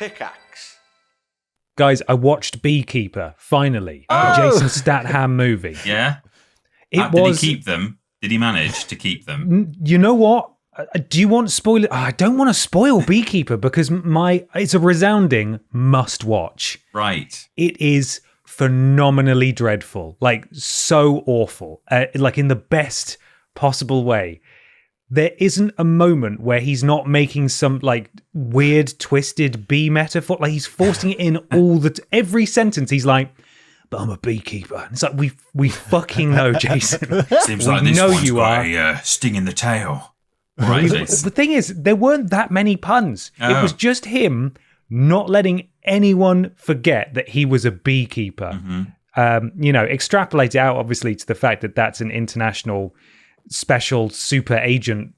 Pickaxe. Guys, I watched Beekeeper, finally. Oh! The Jason Statham movie. Yeah? It Did was... he keep them? Did he manage to keep them? You know what? Do you want spoiler? I don't want to spoil Beekeeper because it's a resounding must watch. Right. It is phenomenally dreadful, like so awful, like in the best possible way. There isn't a moment where he's not making some like weird twisted bee metaphor. Like he's forcing it in every sentence. He's like, "But I'm a beekeeper." And it's like we fucking know, Jason. Seems like this one's got a sting in the tail. Right. The thing is, there weren't that many puns. Oh. It was just him not letting anyone forget that he was a beekeeper. Extrapolate it out, obviously, to the fact that that's an international special super agent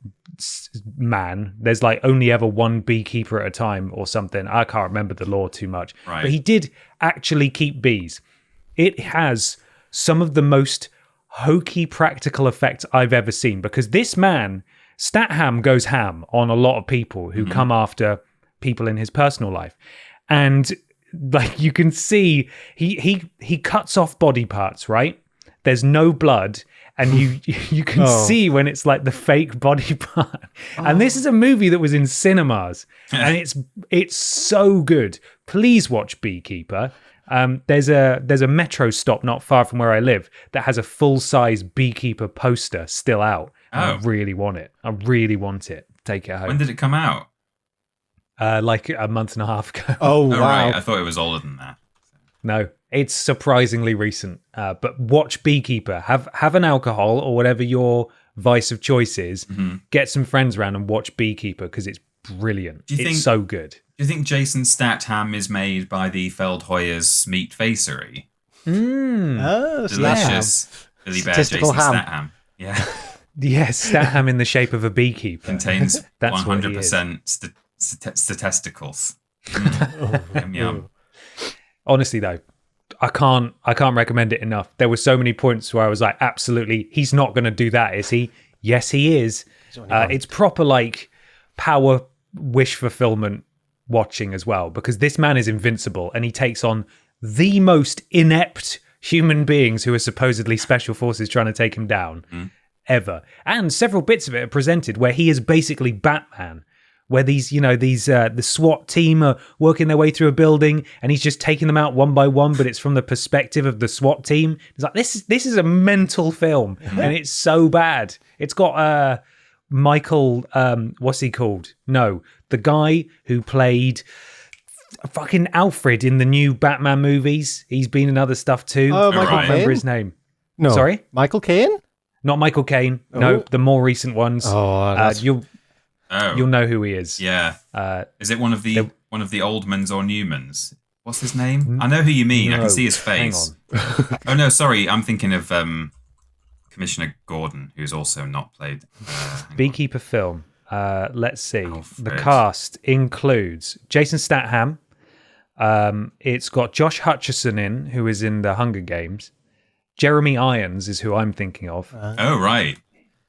man. There's like only ever one beekeeper at a time or something. I can't remember the law too much. Right. But he did actually keep bees. It has some of the most hokey practical effects I've ever seen because this man, Statham, goes ham on a lot of people who come after people in his personal life. And like you can see he cuts off body parts, right? There's no blood. And you can see when it's like the fake body part. And this is a movie that was in cinemas. And it's so good. Please watch Beekeeper. There's a metro stop not far from where I live that has a full-size Beekeeper poster still out. I really want it. I really want it. Take it home. When did it come out? Like a month and a half ago. Oh, wow. Right. I thought it was older than that. No, it's surprisingly recent. But watch Beekeeper. Have an alcohol or whatever your vice of choice is. Get some friends around and watch Beekeeper because it's brilliant. It's so good. Do you think Jason Statham is made by the Feldhoyer's Meat Facery? Oh, delicious. Really bad Statistical Jason ham. Statham. Yeah. Yes, Statham in the shape of a beekeeper. Contains That's 100% statisticals. Yum, yum. Honestly, though, I can't recommend it enough. There were so many points where I was like, absolutely, he's not going to do that, is he? Yes, he is. It's proper like power wish fulfillment watching as well, because this man is invincible and he takes on the most inept human beings who are supposedly special forces trying to take him down ever. And several bits of it are presented where he is basically Batman, where the SWAT team are working their way through a building and he's just taking them out one by one, but it's from the perspective of the SWAT team. It's like, this is a mental film and it's so bad. It's got Michael, what's he called? No, the guy who played fucking Alfred in the new Batman movies. He's been in other stuff too. Oh, I can't remember his name. No. Sorry? Michael Caine? Not Michael Caine. No, the more recent ones. You'll know who he is. Yeah. Is it one of the Oldmans or Newmans? What's his name? I know who you mean. I can see his face. Hang on. Oh no, sorry. I'm thinking of Commissioner Gordon, who's also not played. Beekeeper film. Let's see. Alfred. The cast includes Jason Statham. It's got Josh Hutcherson in, who is in the Hunger Games. Jeremy Irons is who I'm thinking of. Oh, right.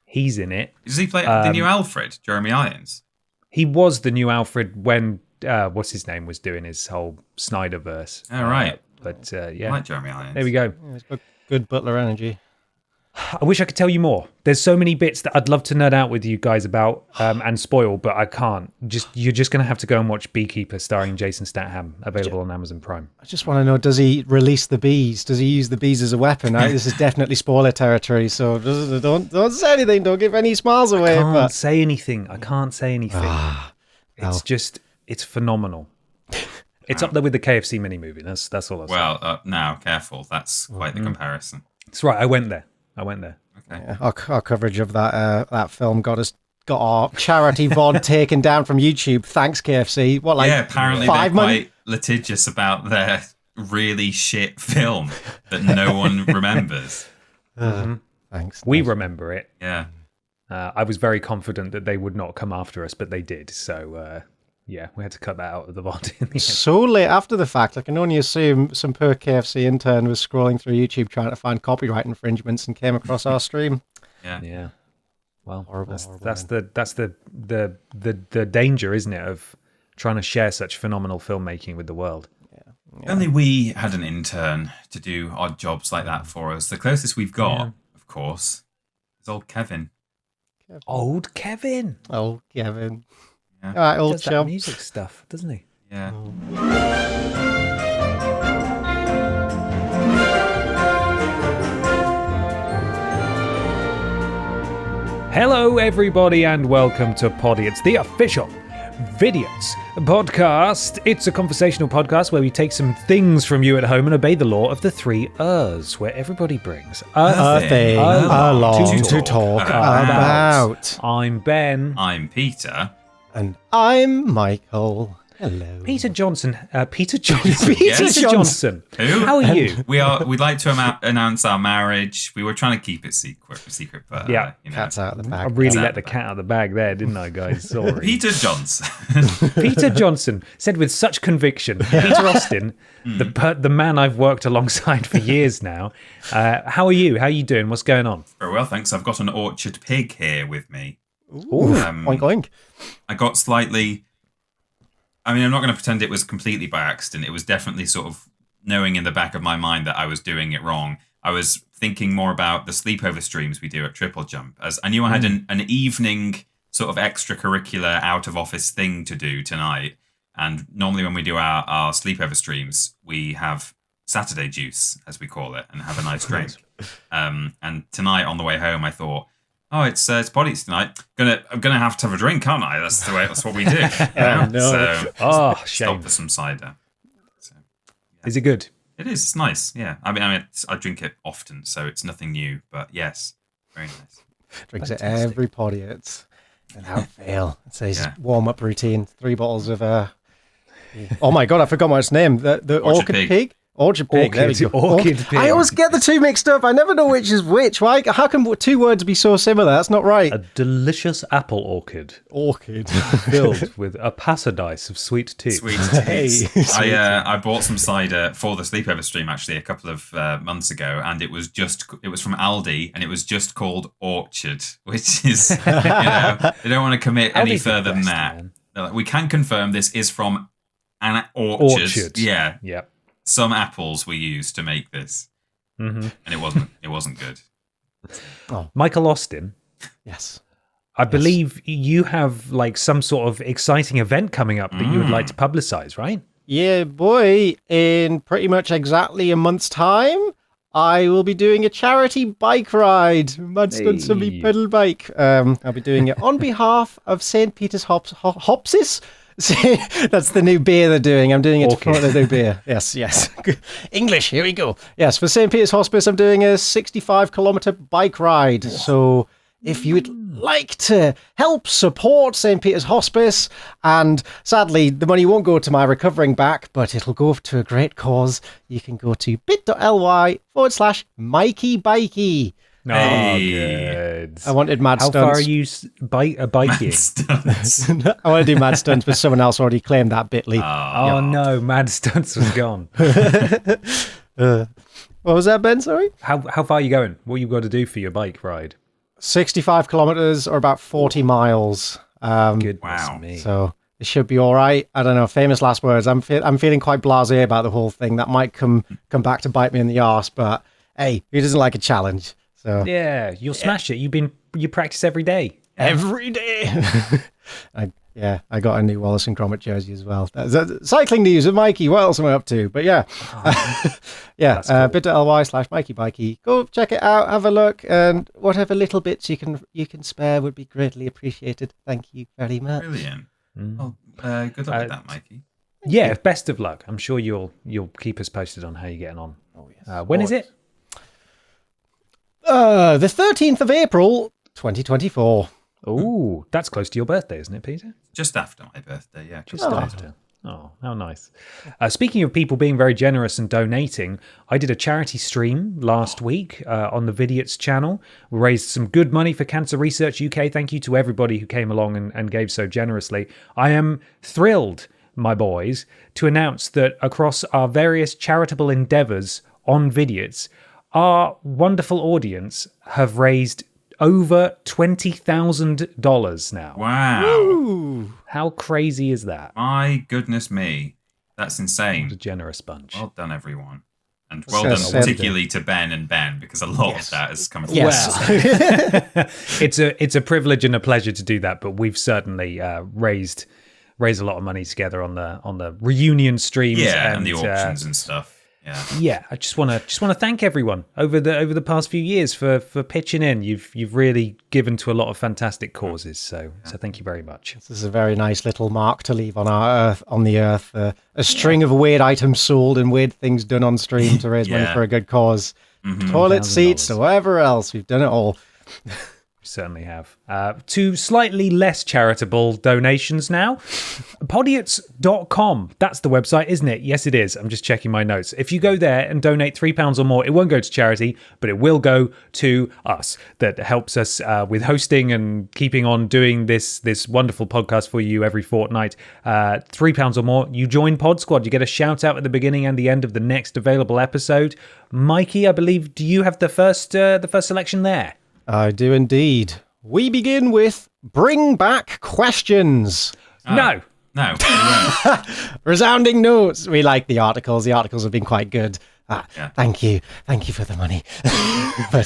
He's in it. Does he play the new Alfred, Jeremy Irons? He was the new Alfred when, what's his name, was doing his whole Snyderverse. Oh, right. But I yeah. like Jeremy Irons. There we go. Yeah, he's got good butler energy. I wish I could tell you more. There's so many bits that I'd love to nerd out with you guys about and spoil, but I can't. You're just going to have to go and watch Beekeeper starring Jason Statham, available on Amazon Prime. I just want to know, does he release the bees? Does he use the bees as a weapon? This is definitely spoiler territory, so don't say anything. Don't give any smiles away. I can't say anything. It's phenomenal. It's up there with the KFC mini movie. That's all I'll say. Well, now, careful. That's quite the comparison. That's right. I went there. Okay. Yeah, our coverage of that film got our charity VOD taken down from YouTube. Thanks, KFC. Apparently 5 they're months? quite litigious about their really shit film that no one remembers. Thanks. We remember it. Yeah. I was very confident that they would not come after us, but they did. So, yeah, we had to cut that out of the VOD in the end. So late after the fact, I can only assume some poor KFC intern was scrolling through YouTube trying to find copyright infringements and came across our stream. Yeah. Well, Horrible, that's the danger, isn't it, of trying to share such phenomenal filmmaking with the world. Yeah. Only we had an intern to do odd jobs like that for us. The closest we've got, of course, is old Kevin. Old Kevin. Old Kevin. Yeah. All right, He old does that chum. music stuff, doesn't he? Yeah. Hello, everybody, and welcome to Podiots, the official Vidiots podcast. It's a conversational podcast where we take some things from you at home and obey the law of the 3 Rs, where everybody brings A thing along to talk about. I'm Ben. I'm Peter. And I'm Michael. Hello. Peter Johnson. Peter Johnson. Peter Johnson. Who? How are you? We'd like to announce our marriage. We were trying to keep it secret, but Yeah. Cat's out of the I bag. really let the cat out of the bag there, didn't I, guys? Sorry. Peter Johnson. Peter Johnson said with such conviction. Peter Austin, the man I've worked alongside for years now. How are you? How are you doing? What's going on? Very well, thanks. I've got an orchard pig here with me. Ooh, oink oink. I got slightly... I mean, I'm not going to pretend it was completely by accident. It was definitely sort of knowing in the back of my mind that I was doing it wrong. I was thinking more about the sleepover streams we do at Triple Jump, as I knew I had an evening sort of extracurricular out-of-office thing to do tonight. And normally when we do our sleepover streams, we have Saturday juice, as we call it, and have a nice drink. And tonight on the way home, I thought, oh, it's Podiots tonight. I'm gonna have to have a drink, aren't I? That's what we do. No. So Shame. stop for some cider. So, yeah. Is it good? It is. It's nice. Yeah. I mean, I drink it often, so it's nothing new. But yes, very nice. Drinks it every Podiots. Without fail. It's his warm-up routine. 3 bottles of... Oh my God, I forgot what its name. The Orchid Pig? Orchard Pig. There we go. Orchid Pig. I always get the 2 mixed up. I never know which is which. Why? How can 2 words be so similar? That's not right. A delicious apple orchid Orchid. filled with a paradise of sweet tea. Sweet Hey. teas. I bought some cider for the sleepover stream actually a couple of months ago, and it was from Aldi, and it was just called Orchard, which is they don't want to commit any Aldi's the further than best, that. man. They're like, we can confirm this is from an orchard. Yeah. Yep. Some apples we used to make this, and it wasn't good. Michael Austin, Yes. I believe you have like some sort of exciting event coming up that you would like to publicize, right? Yeah, boy. In pretty much exactly a month's time, I will be doing a charity bike ride. Mudstone to me pedal bike. I'll be doing it on behalf of St. Peter's Hopsis. That's the new beer they're doing. I'm doing it to promote the new beer. Yes. English, here we go. Yes, for St. Peter's Hospice, I'm doing a 65-kilometer bike ride. So if you would like to help support St. Peter's Hospice, and sadly, the money won't go to my recovering back, but it'll go to a great cause, you can go to bit.ly/Mikey Bikey. No, good. I wanted mad How stunts. far are you biking? Stunts. I want to do mad stunts, but someone else already claimed that bitly. Oh no, Mad Stunts was gone. What was that, Ben? Sorry? How far are you going? What you got to do for your bike ride? 65 kilometers or about 40 miles. Goodness Wow. me. So it should be all right. I don't know. Famous last words. I'm feeling quite blasé about the whole thing. That might come back to bite me in the arse, but hey, who doesn't like a challenge? So Yeah, you'll smash it. You practice every day. every day. I got a new Wallace and Gromit jersey as well. Cycling news with Mikey. What else am I up to? But yeah, cool. bit.ly/Mikey Bikey. Go check it out, have a look, and whatever little bits you can spare would be greatly appreciated. Thank you very much. Brilliant. Well, good luck with that, Mikey. Yeah, best of luck. I'm sure you'll keep us posted on how you're getting on. Oh yes. When is it? The 13th of April, 2024. Oh, that's close to your birthday, isn't it, Peter? Just after my birthday, yeah. Just after. Oh, how nice. Speaking of people being very generous and donating, I did a charity stream last week on the Vidiots channel. We raised some good money for Cancer Research UK. Thank you to everybody who came along and gave so generously. I am thrilled, my boys, to announce that across our various charitable endeavours on Vidiots, our wonderful audience have raised over $20,000 now. Wow. Ooh. How crazy is that? My goodness me. That's insane. What a generous bunch. Well done, everyone. And well Yes, done, particularly to Ben and Ben, because a lot of that has come from Yes. It's a privilege and a pleasure to do that, but we've certainly raised a lot of money together on the reunion streams. Yeah, and the auctions and stuff. Yeah, I just want to thank everyone over the past few years for pitching in. You've really given to a lot of fantastic causes. So thank you very much. This is a very nice little mark to leave on the earth. A string of weird items sold and weird things done on stream to raise money for a good cause. Toilet seats or whatever else. We've done it all. We certainly have. To slightly less charitable donations now. Podiots.com. That's the website, isn't it? Yes, it is. I'm just checking my notes. If you go there and donate £3 or more, it won't go to charity, but it will go to us. That helps us with hosting and keeping on doing this wonderful podcast for you every fortnight. £3 or more, you join Pod Squad. You get a shout out at the beginning and the end of the next available episode. Mikey, I believe, do you have the first selection there? I do indeed. We begin with Bring Back Questions. No. No. We won't. Resounding notes. We like the articles. The articles have been quite good. Thank you. Thank you for the money. But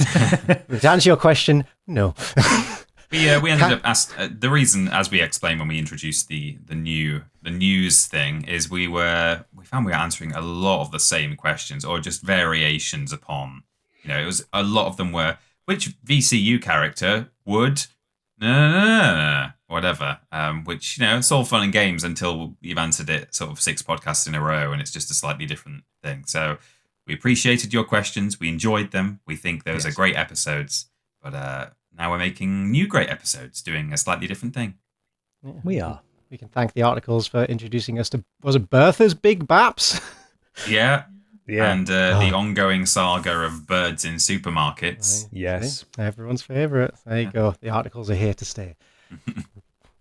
to answer your question, no. We ended up the reason, as we explained when we introduced the news thing, is we found we were answering a lot of the same questions or just variations upon. It was a lot of them were, which VCU character would whatever, which, it's all fun and games until you've answered it sort of 6 podcasts in a row and it's just a slightly different thing. So we appreciated your questions. We enjoyed them. We think those are great episodes. But now we're making new great episodes doing a slightly different thing. Yeah. We are. We can thank the articles for introducing us to, was it Bertha's Big Baps? Yeah. Yeah. And the ongoing saga of birds in supermarkets. Yes. Everyone's favourite. There you go. The articles are here to stay.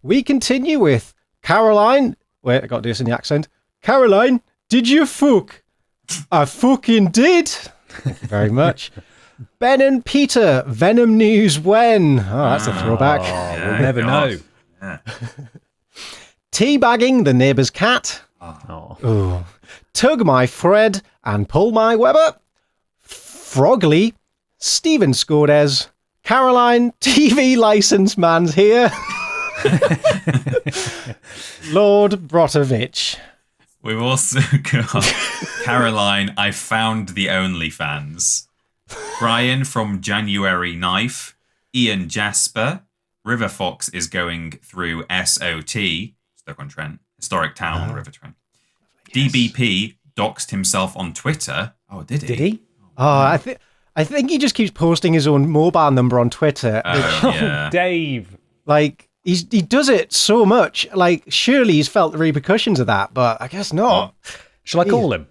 We continue with Caroline. Wait, I got to do this in the accent. Caroline, did you fuck? I fucking did. Thank you very much. Ben and Peter, Venom news when? Oh, that's a throwback. We'll never know. Yeah. Teabagging the neighbour's cat. Oh. Ooh. Tug my thread and pull my Weber. Frogly, Stephen Scodes, Caroline, TV license man's here. Lord Brotovich. We've also got Caroline, I found the OnlyFans. Brian from January Knife. Ian Jasper. River Fox is going through SOT, Stoke-on-Trent, historic town on the River Trent. Yes. DBP doxed himself on Twitter. Oh, did he? Did he? Oh, I think he just keeps posting his own mobile number on Twitter. Oh, yeah. Dave. Like, he does it so much. Like, surely he's felt the repercussions of that, but I guess not. Shall I call him?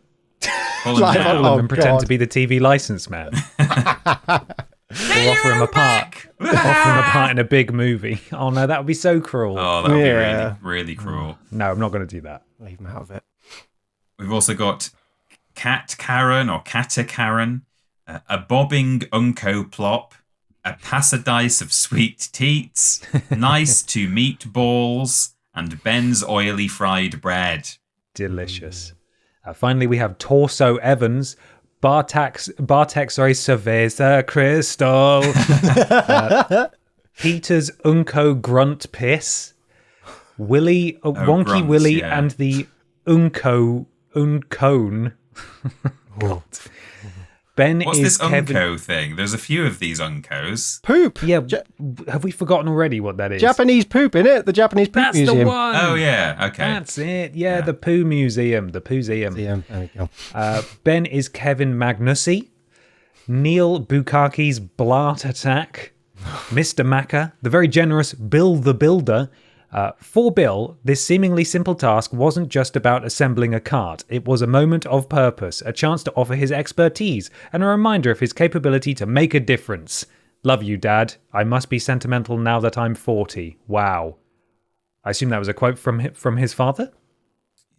Call him Like, now. Call him and pretend God. to be the TV license man. We'll offer him a part. Offer him a part in a big movie. Oh no, that would be so cruel. Oh, that would Yeah. be really, really cruel. No, I'm not going to do that. Leave him out of it. We've also got Cat Karen or Cata Karen, a bobbing unco plop, a passadice of sweet teats, nice to meatballs, and Ben's oily fried bread. Delicious. Finally, we have Torso Evans, Bartek, Cerveza Crystal, Peter's Unco Grunt Piss, Willie, Wonky Grunt, Willie, yeah. and the Uncone. God. Ben What's is this Kevin. unco thing? There's a few of these uncos. Poop. Yeah, have we forgotten already what that is? Japanese poop, innit? The Japanese poop That's museum. the one. Oh, yeah. Okay. That's it. Yeah, the Poo Museum. The Pooseum. There we go. Ben is Kevin Magnussy. Neil Bukaki's Blart Attack. Mr. Macca. The very generous Bill the Builder. For Bill, this seemingly simple task wasn't just about assembling a cart. It was a moment of purpose, a chance to offer his expertise, and a reminder of his capability to make a difference. Love you, Dad. I must be sentimental now that I'm 40. Wow. I assume that was a quote from his father?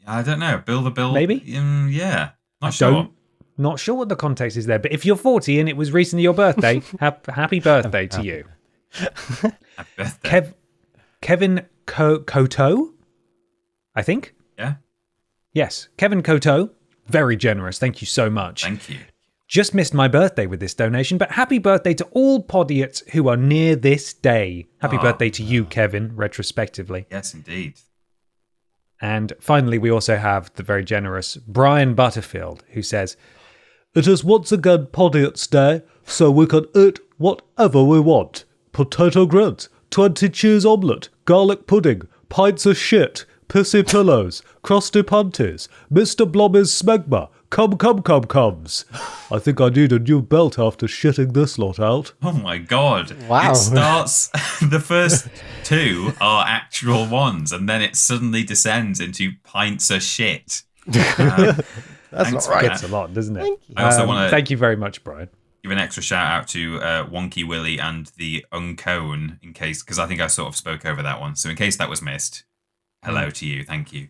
I don't know. Bill the Builder? Maybe? Yeah. Not sure. Not sure what the context is there, but if you're 40 and it was recently your birthday, happy birthday to you. Happy birthday. Kevin Koto, I think. Yeah. Yes, Kevin Koto. Very generous. Thank you so much. Thank you. Just missed my birthday with this donation, but happy birthday to all Podiots who are near this day. Happy birthday to you, Kevin, retrospectively. Yes, indeed. And finally, we also have the very generous Brian Butterfield, who says, "It is once again Podiots Day, so we can eat whatever we want. Potato grits, 20 cheese omelette, garlic pudding, pints of shit, pissy pillows, crusty panties, Mr. Blobby's smegma, comes. I think I need a new belt after shitting this lot out." Oh my god. Wow. It starts, the first two are actual ones, and then it suddenly descends into pints of shit. That's not right. It's a lot, doesn't it? Thank you. I also want to Thank you very much, Brian. give an extra shout out to Wonky Willie and the Uncone, in case, because I think I sort of spoke over that one. So in case that was missed, hello to you. Thank you.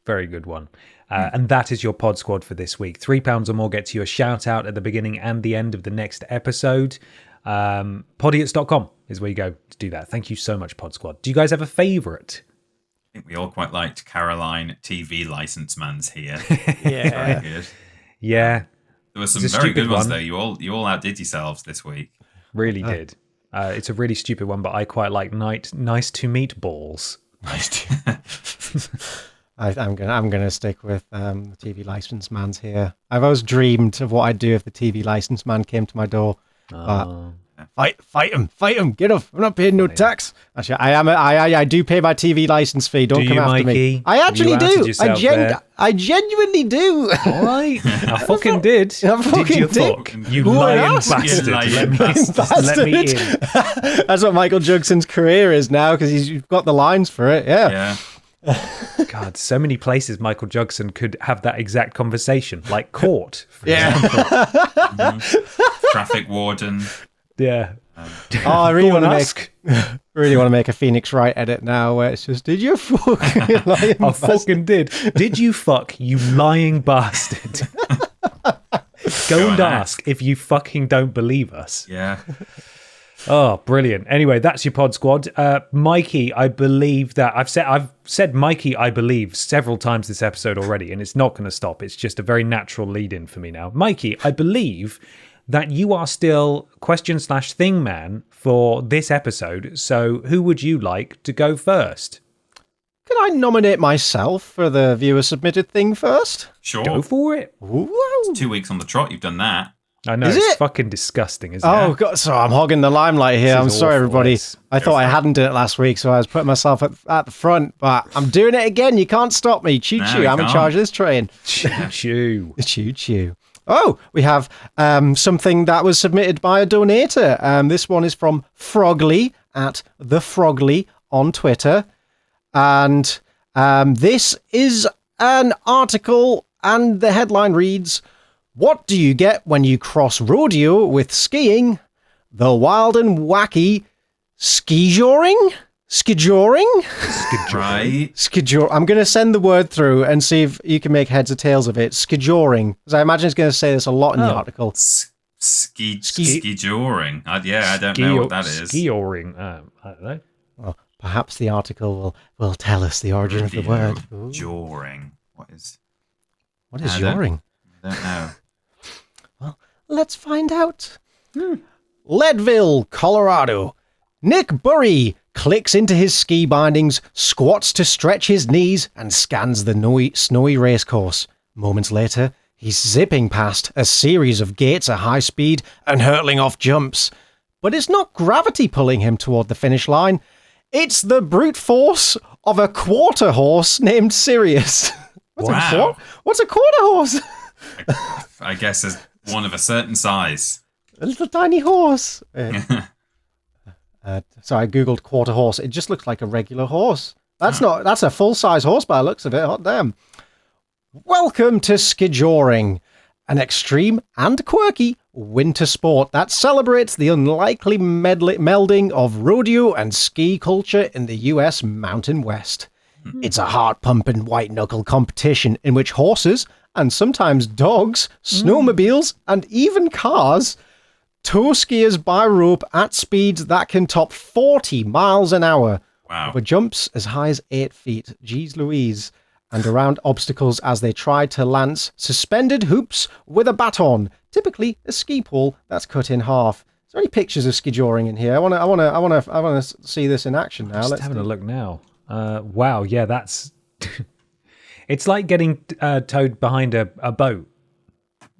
Very good one. And that is your pod squad for this week. £3 or more gets you a shout out at the beginning and the end of the next episode. Podiots.com is where you go to do that. Thank you so much, pod squad. Do you guys have a favourite? I think we all quite liked Caroline TV License Man's here. Yeah. Very good. Yeah, There were some It's a very stupid good ones one. though. You all outdid yourselves this week. really did. It's a really stupid one, but I quite like nice to meet balls. I'm gonna stick with the TV license man's here. I've always dreamed of what I'd do if the TV license man came to my door. Fight him, get off! I'm not paying no tax. Actually, I do pay my TV license fee. Don't Do come you, after Mikey? me. I actually You outed do. yourself there. I genuinely do. All right, I fucking did. I fucking did you did. fuck? You Who lying else? bastard! You lying Let me bastard. in. That's what Michael Jugson's career is now because he's got the lines for it. Yeah. Yeah. God, so many places Michael Jugson could have that exact conversation, like court. For Yeah. example. Traffic warden. Yeah. Oh, I really Go want to and make a Phoenix Wright edit now where it's just, did you fuck? Lying I bastard? fucking did. Did you fuck, you lying bastard? Go and ahead. ask if you fucking don't believe us. Yeah. Oh, brilliant. Anyway, that's your pod squad. Mikey, I believe that I've said Mikey, I believe several times this episode already, and it's not going to stop. It's just a very natural lead in for me now. Mikey, I believe that you are still question/thing man for this episode. So who would you like to go first? Can I nominate myself for the viewer submitted thing first? Sure. Go for it. Ooh. 2 weeks on the trot, you've done that. I know, Is it's it? fucking disgusting, isn't Oh, it? God. So I'm hogging the limelight here. This I'm is sorry, awful. everybody. It's- I thought I hadn't done it last week, so I was putting myself at the front, but I'm doing it again. You can't stop me. Choo No, choo. you I'm in can't. charge of this train. Choo. Choo choo. Oh, we have something that was submitted by a donator. This one is from Frogly at the Frogly on Twitter. And this is an article, and the headline reads, "What do you get when you cross rodeo with skiing? The wild and wacky skijoring? Skijoring? Right. Skijor. I'm going to send the word through and see if you can make heads or tails of it. Skijoring. Because I imagine it's going to say this a lot in the article. Ski-joring. I don't know what that is. Ski-oring. I don't know. Well, perhaps the article will tell us the origin of the word. Ooh. Joring. What is Joring? I don't know. Well, let's find out. Leadville, Colorado. Nick Burry clicks into his ski bindings, squats to stretch his knees, and scans the snowy racecourse. Moments later, he's zipping past a series of gates at high speed and hurtling off jumps. But it's not gravity pulling him toward the finish line. It's the brute force of a quarter horse named Sirius. Wow. What's a quarter horse? I guess as one of a certain size. A little tiny horse. So I googled quarter horse. It just looks like a regular horse. That's a full-size horse by the looks of it. Hot damn. Welcome to skijoring, an extreme and quirky winter sport that celebrates the unlikely melding of rodeo and ski culture in the US Mountain West. It's a heart-pumping white-knuckle competition in which horses, and sometimes dogs, snowmobiles, and even cars tow skiers by rope at speeds that can top 40 miles an hour. Wow. Over jumps as high as 8 feet. Jeez Louise. And around obstacles as they try to lance suspended hoops with a baton, typically a ski pole that's cut in half. Is there any pictures of skijoring in here? I want to see this in action now. Just having a look now. Wow, yeah, that's it's like getting towed behind a boat.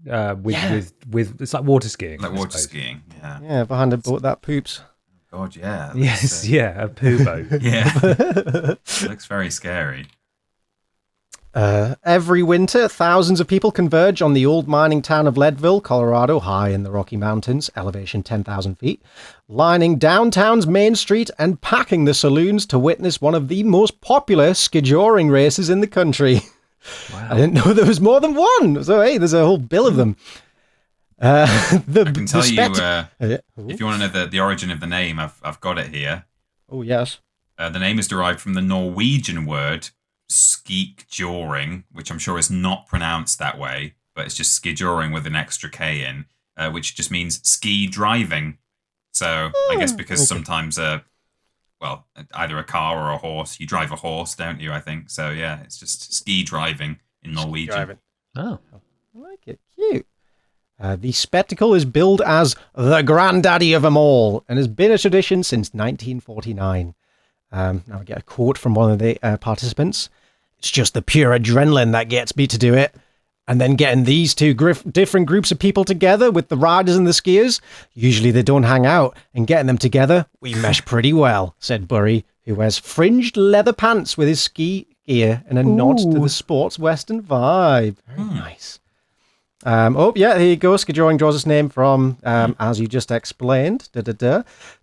With it's like water skiing. Like water skiing, yeah. Yeah, behind a boat that poops. God, yeah. Yes, a poo boat. Yeah. Looks very scary. Every winter, thousands of people converge on the old mining town of Leadville, Colorado, high in the Rocky Mountains, elevation 10,000 feet, lining downtown's Main Street and packing the saloons to witness one of the most popular skijoring races in the country. Wow. I didn't know there was more than one. So, hey, there's a whole bill of them. I can tell you, if you want to know the origin of the name, I've got it here. Oh, yes. The name is derived from the Norwegian word skikjoring, which I'm sure is not pronounced that way, but it's just skijoring with an extra K in, which just means ski driving. So I guess because sometimes, either a car or a horse, you drive a horse, don't you? I think so. Yeah, it's just ski driving in Norwegian. Oh, I like it. Cute. The spectacle is billed as the granddaddy of them all and has been a tradition since 1949. Now I get a quote from one of the participants. It's just the pure adrenaline that gets me to do it. And then getting these two different groups of people together with the riders and the skiers. Usually they don't hang out, and getting them together, we mesh pretty well, said Burry, who wears fringed leather pants with his ski gear and a nod to the sports western vibe. Very nice. Here you go. Skijoring draws its name from, as you just explained.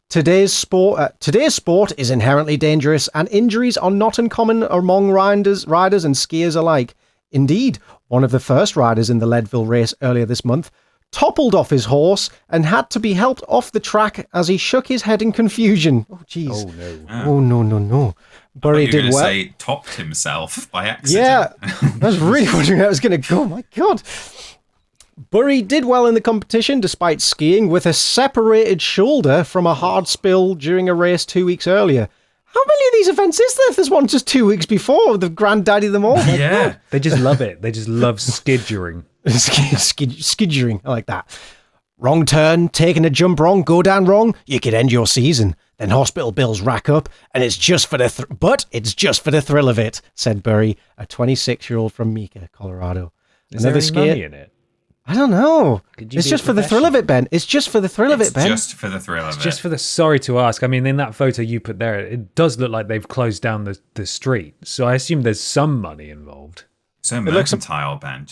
Today's sport is inherently dangerous, and injuries are not uncommon among riders and skiers alike. Indeed, one of the first riders in the Leadville race earlier this month toppled off his horse and had to be helped off the track as he shook his head in confusion. Oh, jeez. Oh, no. Oh, no. Burry did well. Say topped himself by accident. Yeah, I was really wondering how it was going to go. My God. Burry did well in the competition despite skiing with a separated shoulder from a hard spill during a race 2 weeks earlier. How many of these events is there if there's one just 2 weeks before? The granddaddy of them all. Yeah. They just love it. They just love skijoring. Skijoring. I like that. Wrong turn, taking a jump wrong, go down wrong, you could end your season. Then hospital bills rack up, and it's just for the thrill of it, said Burry, a 26-year-old from Mika, Colorado. Is there any money in it? I don't know. It's just for the thrill of it, Ben. It's just for the thrill of it, Ben. Just for the thrill of it. Just for the... Sorry to ask. I mean, in that photo you put there, it does look like they've closed down the street. So I assume there's some money involved. So mercantile, Ben.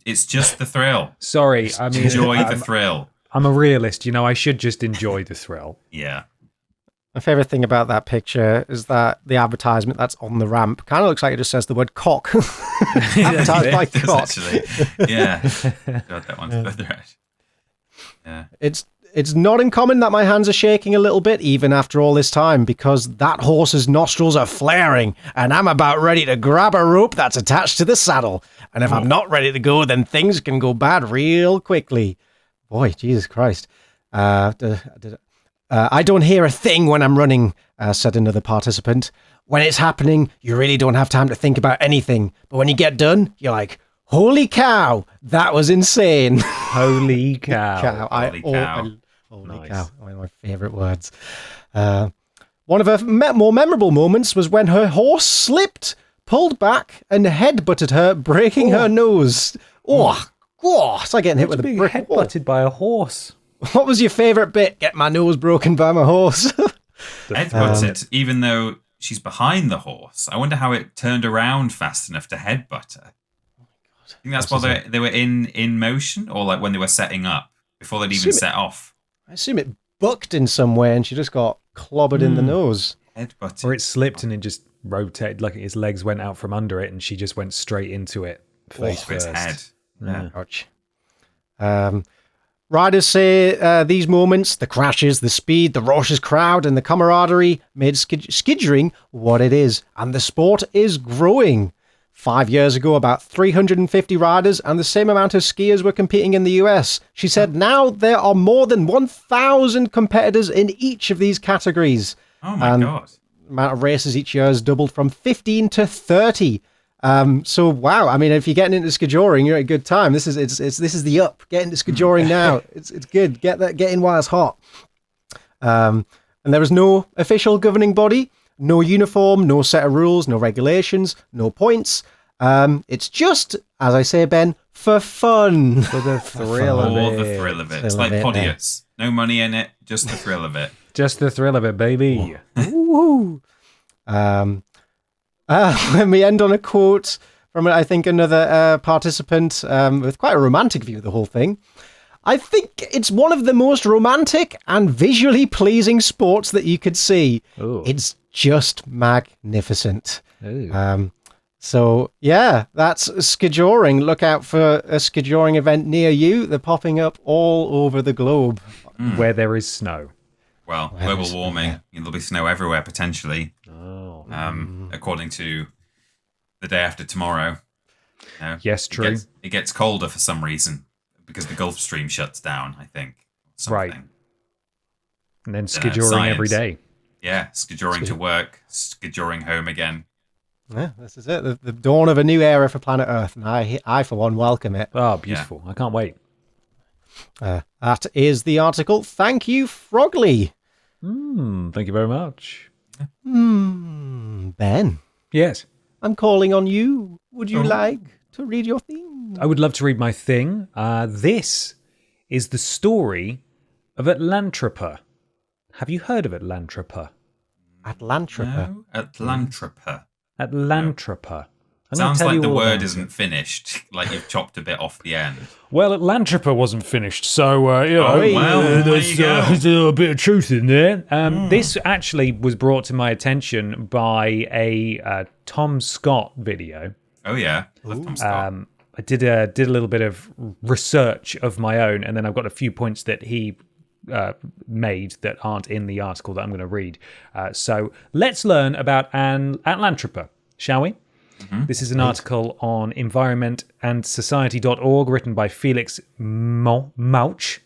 It's just the thrill. Sorry, I mean... Enjoy the thrill. I'm a realist. I should just enjoy the thrill. Yeah. My favourite thing about that picture is that the advertisement that's on the ramp kind of looks like it just says the word cock. Advertised by cock. Actually. Yeah. God, that one's further out. Yeah. It's not uncommon that my hands are shaking a little bit even after all this time because that horse's nostrils are flaring and I'm about ready to grab a rope that's attached to the saddle. And if I'm not ready to go, then things can go bad real quickly. Boy, Jesus Christ. I don't hear a thing when I'm running, said another participant. When it's happening, you really don't have time to think about anything. But when you get done, you're like, holy cow, that was insane. Holy cow. Holy cow. Holy cow. One of my favourite words. One of her more memorable moments was when her horse slipped, pulled back, and headbutted her, breaking her nose. It's like getting hit with a brick. Headbutted by a horse. What was your favourite bit? Get my nose broken by my horse. Headbutted, even though she's behind the horse. I wonder how it turned around fast enough to headbutt her. I think that's while they were in motion, or like when they were setting up, before they'd even set off. I assume it bucked in some way and she just got clobbered in the nose. Headbutted. Or it slipped and it just rotated, like his legs went out from under it and she just went straight into it, face first. Its head. Yeah. Ouch. Riders say these moments, the crashes, the speed, the raucous crowd, and the camaraderie made skijoring what it is, and the sport is growing. 5 years ago, about 350 riders and the same amount of skiers were competing in the US. She said now there are more than 1,000 competitors in each of these categories. Oh my God. The amount of races each year has doubled from 15 to 30. So wow, I mean, if you're getting into skijoring, you're at a good time. This is the up. Get into skijoring now. It's good. Get in while it's hot. And there is no official governing body, no uniform, no set of rules, no regulations, no points. It's just, as I say, Ben, for fun. For the thrill of it. The thrill of it. It's like Podiots. No money in it, just the thrill of it. Just the thrill of it, baby. Woo. Let me end on a quote from, I think, another participant with quite a romantic view of the whole thing. I think it's one of the most romantic and visually pleasing sports that you could see. Ooh. It's just magnificent. Ooh. So, yeah, that's skijoring. Look out for a skijoring event near you. They're popping up all over the globe. Where there is snow. Well, global warming. There'll be snow everywhere, potentially. Oh. According to the day after tomorrow. Yes, true. It gets colder for some reason because the Gulf Stream shuts down, I think. Right. And then skijoring science. every day. Yeah, skijoring to work, skijoring home again. Yeah, this is it. The dawn of a new era for planet Earth. And I for one, welcome it. Oh, beautiful. Yeah. I can't wait. That is the article. Thank you, Frogley. Thank you very much. Ben. Yes. I'm calling on you. Would you like to read your thing? I would love to read my thing. This is the story of Atlantropa. Have you heard of Atlantropa? Atlantropa? No, Atlantropa. Atlantropa. Sounds like the word isn't finished, like you've chopped a bit off the end. Well, Atlantropa wasn't finished, so there's a bit of truth in there. This actually was brought to my attention by a Tom Scott video. Oh yeah, love Tom Scott. I did a little bit of research of my own, and then I've got a few points that he made that aren't in the article that I'm going to read. So let's learn about an Atlantropa, shall we? This is an article on environmentandsociety.org written by Felix Mauch,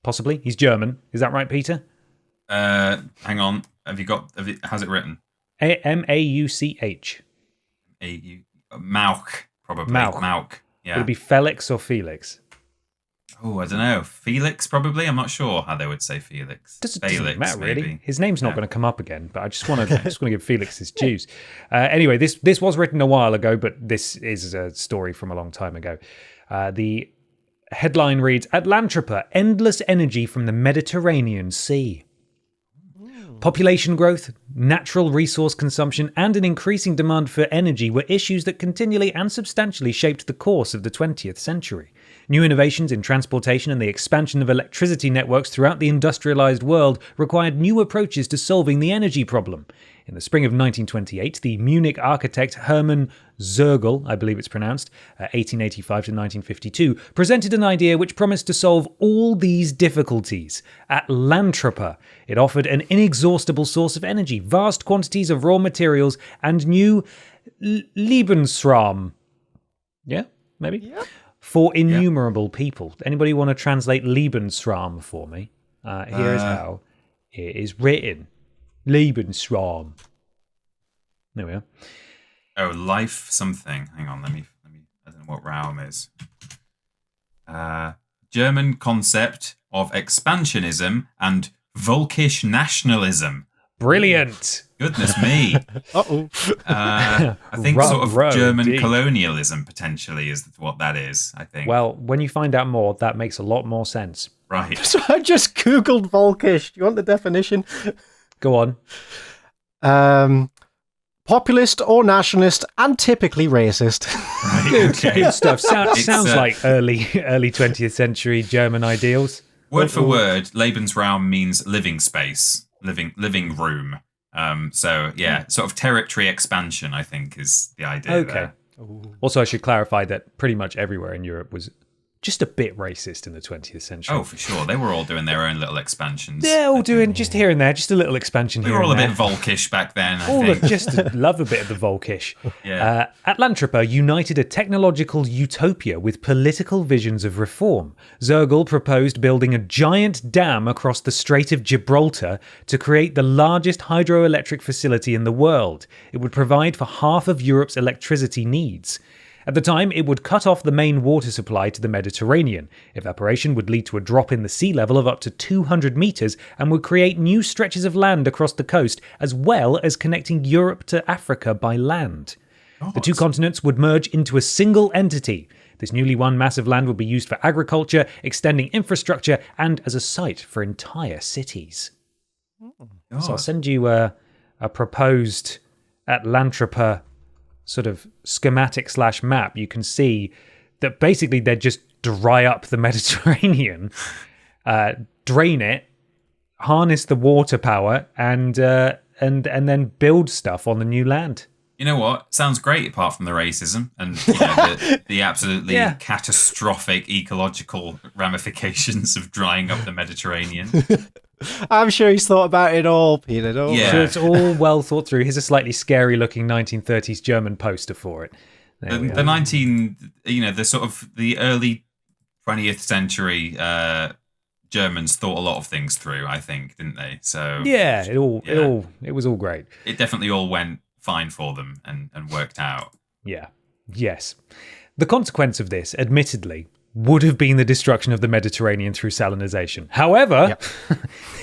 possibly. He's German. Is that right, Peter? Hang on. How's it written? Mauch. Mauch, probably. Mauch. Yeah. Would it be Felix or Felix? Oh, I don't know. Felix, probably. I'm not sure how they would say Felix. Doesn't matter, really. Maybe. His name's not going to come up again, but I just want to give Felix his dues. Anyway, this was written a while ago, but this is a story from a long time ago. The headline reads, Atlantropa, endless energy from the Mediterranean Sea. Population growth, natural resource consumption, and an increasing demand for energy were issues that continually and substantially shaped the course of the 20th century. New innovations in transportation and the expansion of electricity networks throughout the industrialized world required new approaches to solving the energy problem. In the spring of 1928, the Munich architect Hermann Zergel, I believe it's pronounced, 1885 to 1952, presented an idea which promised to solve all these difficulties. Atlantropa. It offered an inexhaustible source of energy, vast quantities of raw materials, and new Lebensraum. Yeah, maybe? Yeah. For innumerable people. Anybody want to translate Lebensraum for me? Here is how it is written. Lebensraum. There we are. Oh, life something. Hang on, let me. I don't know what Raum is. German concept of expansionism and Völkisch nationalism. Brilliant. Goodness me. Uh-oh. I think sort of German colonialism potentially is what that is, I think. Well, when you find out more, that makes a lot more sense. Right. So I just Googled Völkisch. Do you want the definition? Go on. Populist or nationalist and typically racist. Right, okay. Good stuff. Sounds like early 20th century German ideals. Word for word, Lebensraum means living space, living room. So yeah, sort of territory expansion, I think, is the idea. Okay. There. Also, I should clarify that pretty much everywhere in Europe was just a bit racist in the 20th century. Oh, for sure. They were all doing their own little expansions. They're all doing just here and there, just a little expansion We here were all a and bit there. Volkish back then, I All think. just love a bit of the Volkish. Yeah. Atlantropa united a technological utopia with political visions of reform. Zergel proposed building a giant dam across the Strait of Gibraltar to create the largest hydroelectric facility in the world. It would provide for half of Europe's electricity needs. At the time, it would cut off the main water supply to the Mediterranean. Evaporation would lead to a drop in the sea level of up to 200 metres and would create new stretches of land across the coast, as well as connecting Europe to Africa by land. The two continents would merge into a single entity. This newly won mass of land would be used for agriculture, extending infrastructure, and as a site for entire cities. So I'll send you a proposed Atlantropa sort of schematic / map. You can see that basically they'd just dry up the Mediterranean, drain it, harness the water power, and then build stuff on the new land. You know what? Sounds great apart from the racism and the absolutely catastrophic ecological ramifications of drying up the Mediterranean. I'm sure he's thought about it all, Peter. Yeah. So it's all well thought through. Here's a slightly scary looking 1930s German poster for it. The early 20th century Germans thought a lot of things through, I think, didn't they? So it was all great. It definitely all went fine for them and worked out. Yeah. Yes. The consequence of this, admittedly, would have been the destruction of the Mediterranean through salinization. However,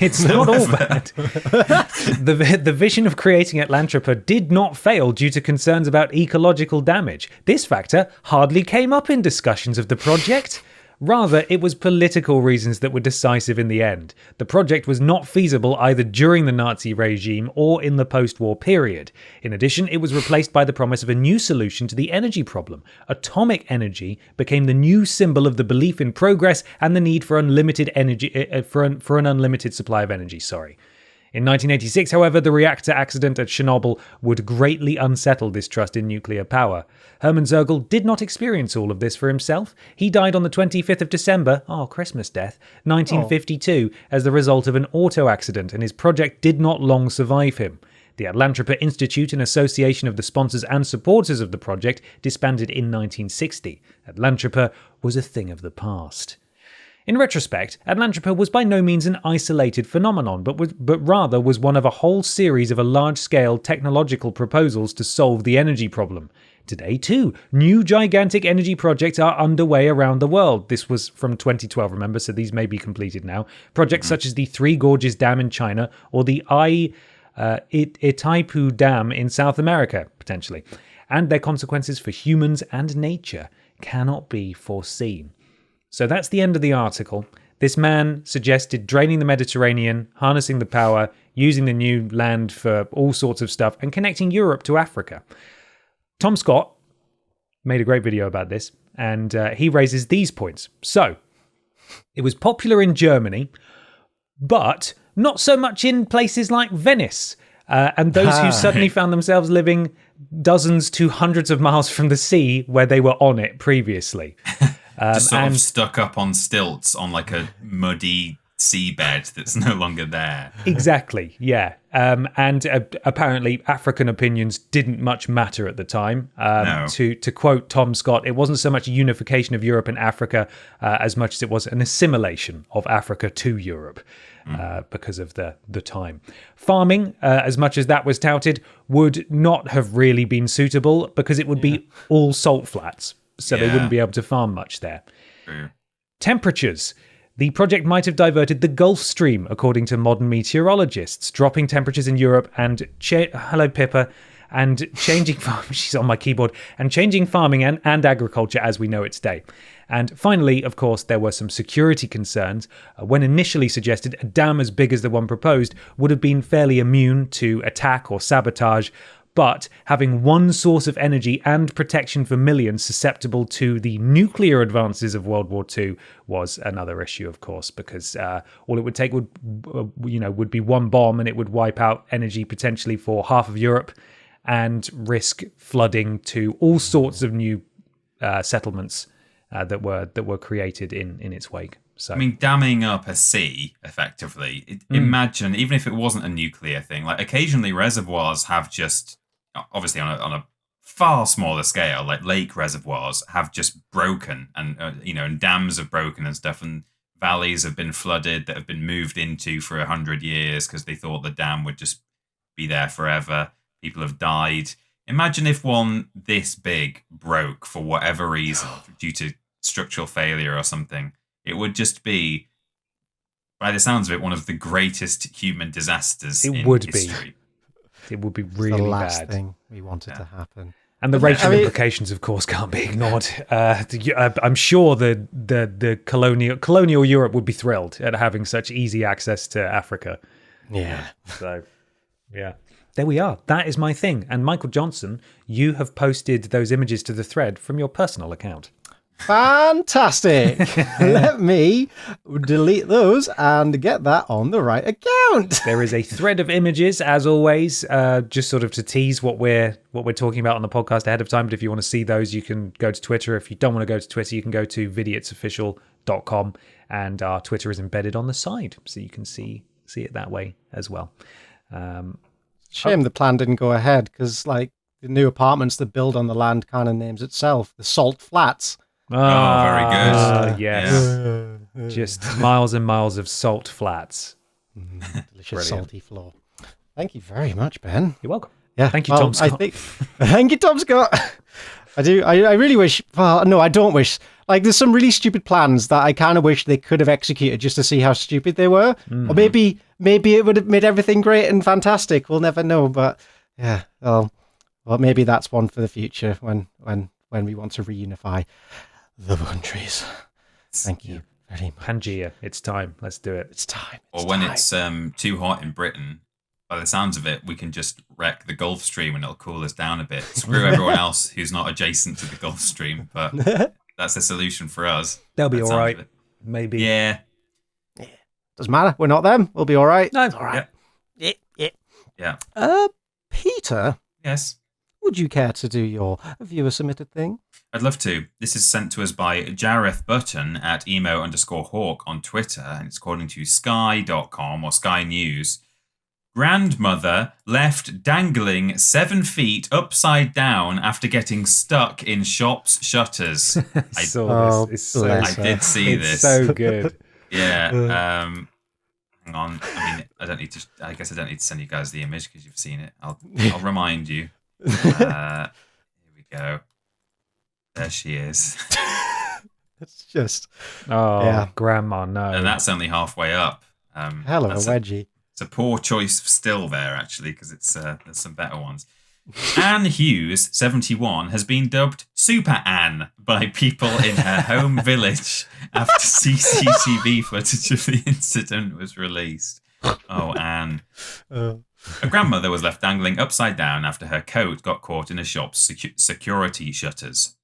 it's not all bad. The vision of creating Atlantropa did not fail due to concerns about ecological damage. This factor hardly came up in discussions of the project. Rather, it was political reasons that were decisive in the end. The project was not feasible either during the Nazi regime or in the post-war period. In addition, it was replaced by the promise of a new solution to the energy problem. Atomic energy became the new symbol of the belief in progress and the need for unlimited energy for an unlimited supply of energy. In 1986, however, the reactor accident at Chernobyl would greatly unsettle this trust in nuclear power. Hermann Zergel did not experience all of this for himself. He died on the 25th of December, Christmas death, 1952, as the result of an auto accident, and his project did not long survive him. The Atlantropa Institute, an association of the sponsors and supporters of the project, disbanded in 1960. Atlantropa was a thing of the past. In retrospect, Atlantropa was by no means an isolated phenomenon, but rather was one of a whole series of large-scale technological proposals to solve the energy problem. Today, too, new gigantic energy projects are underway around the world. This was from 2012, remember, so these may be completed now. Projects such as the Three Gorges Dam in China or the Itaipu Dam in South America, potentially. And their consequences for humans and nature cannot be foreseen. So that's the end of the article. This man suggested draining the Mediterranean, harnessing the power, using the new land for all sorts of stuff, and connecting Europe to Africa. Tom Scott made a great video about this, and he raises these points. So, it was popular in Germany, but not so much in places like Venice. And those who suddenly found themselves living dozens to hundreds of miles from the sea where they were on it previously. Just sort of stuck up on stilts on like a muddy seabed that's no longer there. Exactly, yeah. And apparently African opinions didn't much matter at the time. No. To quote Tom Scott, it wasn't so much a unification of Europe and Africa as much as it was an assimilation of Africa to Europe. Because of the time. Farming, as much as that was touted, would not have really been suitable because it would be all salt flats. So they wouldn't be able to farm much there. True. Temperatures. The project might have diverted the Gulf Stream, according to modern meteorologists, dropping temperatures in Europe and hello Pippa, and changing she's on my keyboard, and changing farming and agriculture as we know it today. And finally, of course, there were some security concerns. When initially suggested, a dam as big as the one proposed would have been fairly immune to attack or sabotage, but having one source of energy and protection for millions susceptible to the nuclear advances of World War II was another issue, of course, because all it would take would be one bomb and it would wipe out energy potentially for half of Europe and risk flooding to all sorts of new settlements that were created in its wake. So I mean, damming up a sea, effectively. Imagine, even if it wasn't a nuclear thing, like occasionally reservoirs have just, obviously on a far smaller scale, like lake reservoirs have just broken, and and dams have broken and stuff, and valleys have been flooded that have been moved into for 100 years because they thought the dam would just be there forever. People have died. Imagine if one this big broke for whatever reason due to structural failure or something. It would just be, by the sounds of it, one of the greatest human disasters in history. It would be It's really the last bad. thing we wanted to happen. And the racial implications, of course, can't be ignored. I'm sure the colonial Europe would be thrilled at having such easy access to Africa. Yeah. So, yeah. There we are. That is my thing. And Michael Johnson, you have posted those images to the thread from your personal account. Fantastic. Let me delete those and get that on the right account. There is a thread of images, as always, just sort of to tease what we're talking about on the podcast ahead of time. But if you want to see those, you can go to Twitter. If you don't want to go to Twitter, you can go to vidiotsofficial.com, and our Twitter is embedded on the side, so you can see it that way as well. Shame the plan didn't go ahead, because the new apartments that build on the land kind of names itself, the Salt Flats. Oh, very good. Yes. Yeah. Just miles and miles of salt flats. Delicious Brilliant. salty floor. Thank you very much, Ben. You're welcome. Yeah. Thank you, Tom Scott. Thank you, Tom Scott. I really wish. Well, no, I don't wish. There's some really stupid plans that I kind of wish they could have executed just to see how stupid they were. Mm-hmm. Or maybe it would have made everything great and fantastic. We'll never know. But yeah, well, maybe that's one for the future when we want to reunify the countries. Thank you very much. Pangea, it's time. Let's do it. It's time. Or when it's too hot in Britain, by the sounds of it, we can just wreck the Gulf Stream and it'll cool us down a bit. Screw everyone else who's not adjacent to the Gulf Stream, but that's a solution for us. They'll be all right. Maybe. Yeah. Doesn't matter. We're not them. We'll be all right. No, it's all right. Yeah. Peter, Yes. would you care to do your viewer submitted thing? I'd love to. This is sent to us by Jareth Button at emo_hawk on Twitter, and it's according to Sky.com or Sky News. Grandmother left dangling 7 feet upside down after getting stuck in shop's shutters. I saw this. I did see this. It's so good. Yeah. Hang on. I mean, I guess I don't need to send you guys the image because you've seen it. I'll remind you. Here we go. There she is. It's just... Grandma, no. And that's only halfway up. hell of a wedgie. It's a poor choice of still there, actually, because it's there's some better ones. Anne Hughes, 71, has been dubbed Super Anne by people in her home village after CCTV footage of the incident was released. Oh, Anne. A grandmother was left dangling upside down after her coat got caught in a shop's security shutters.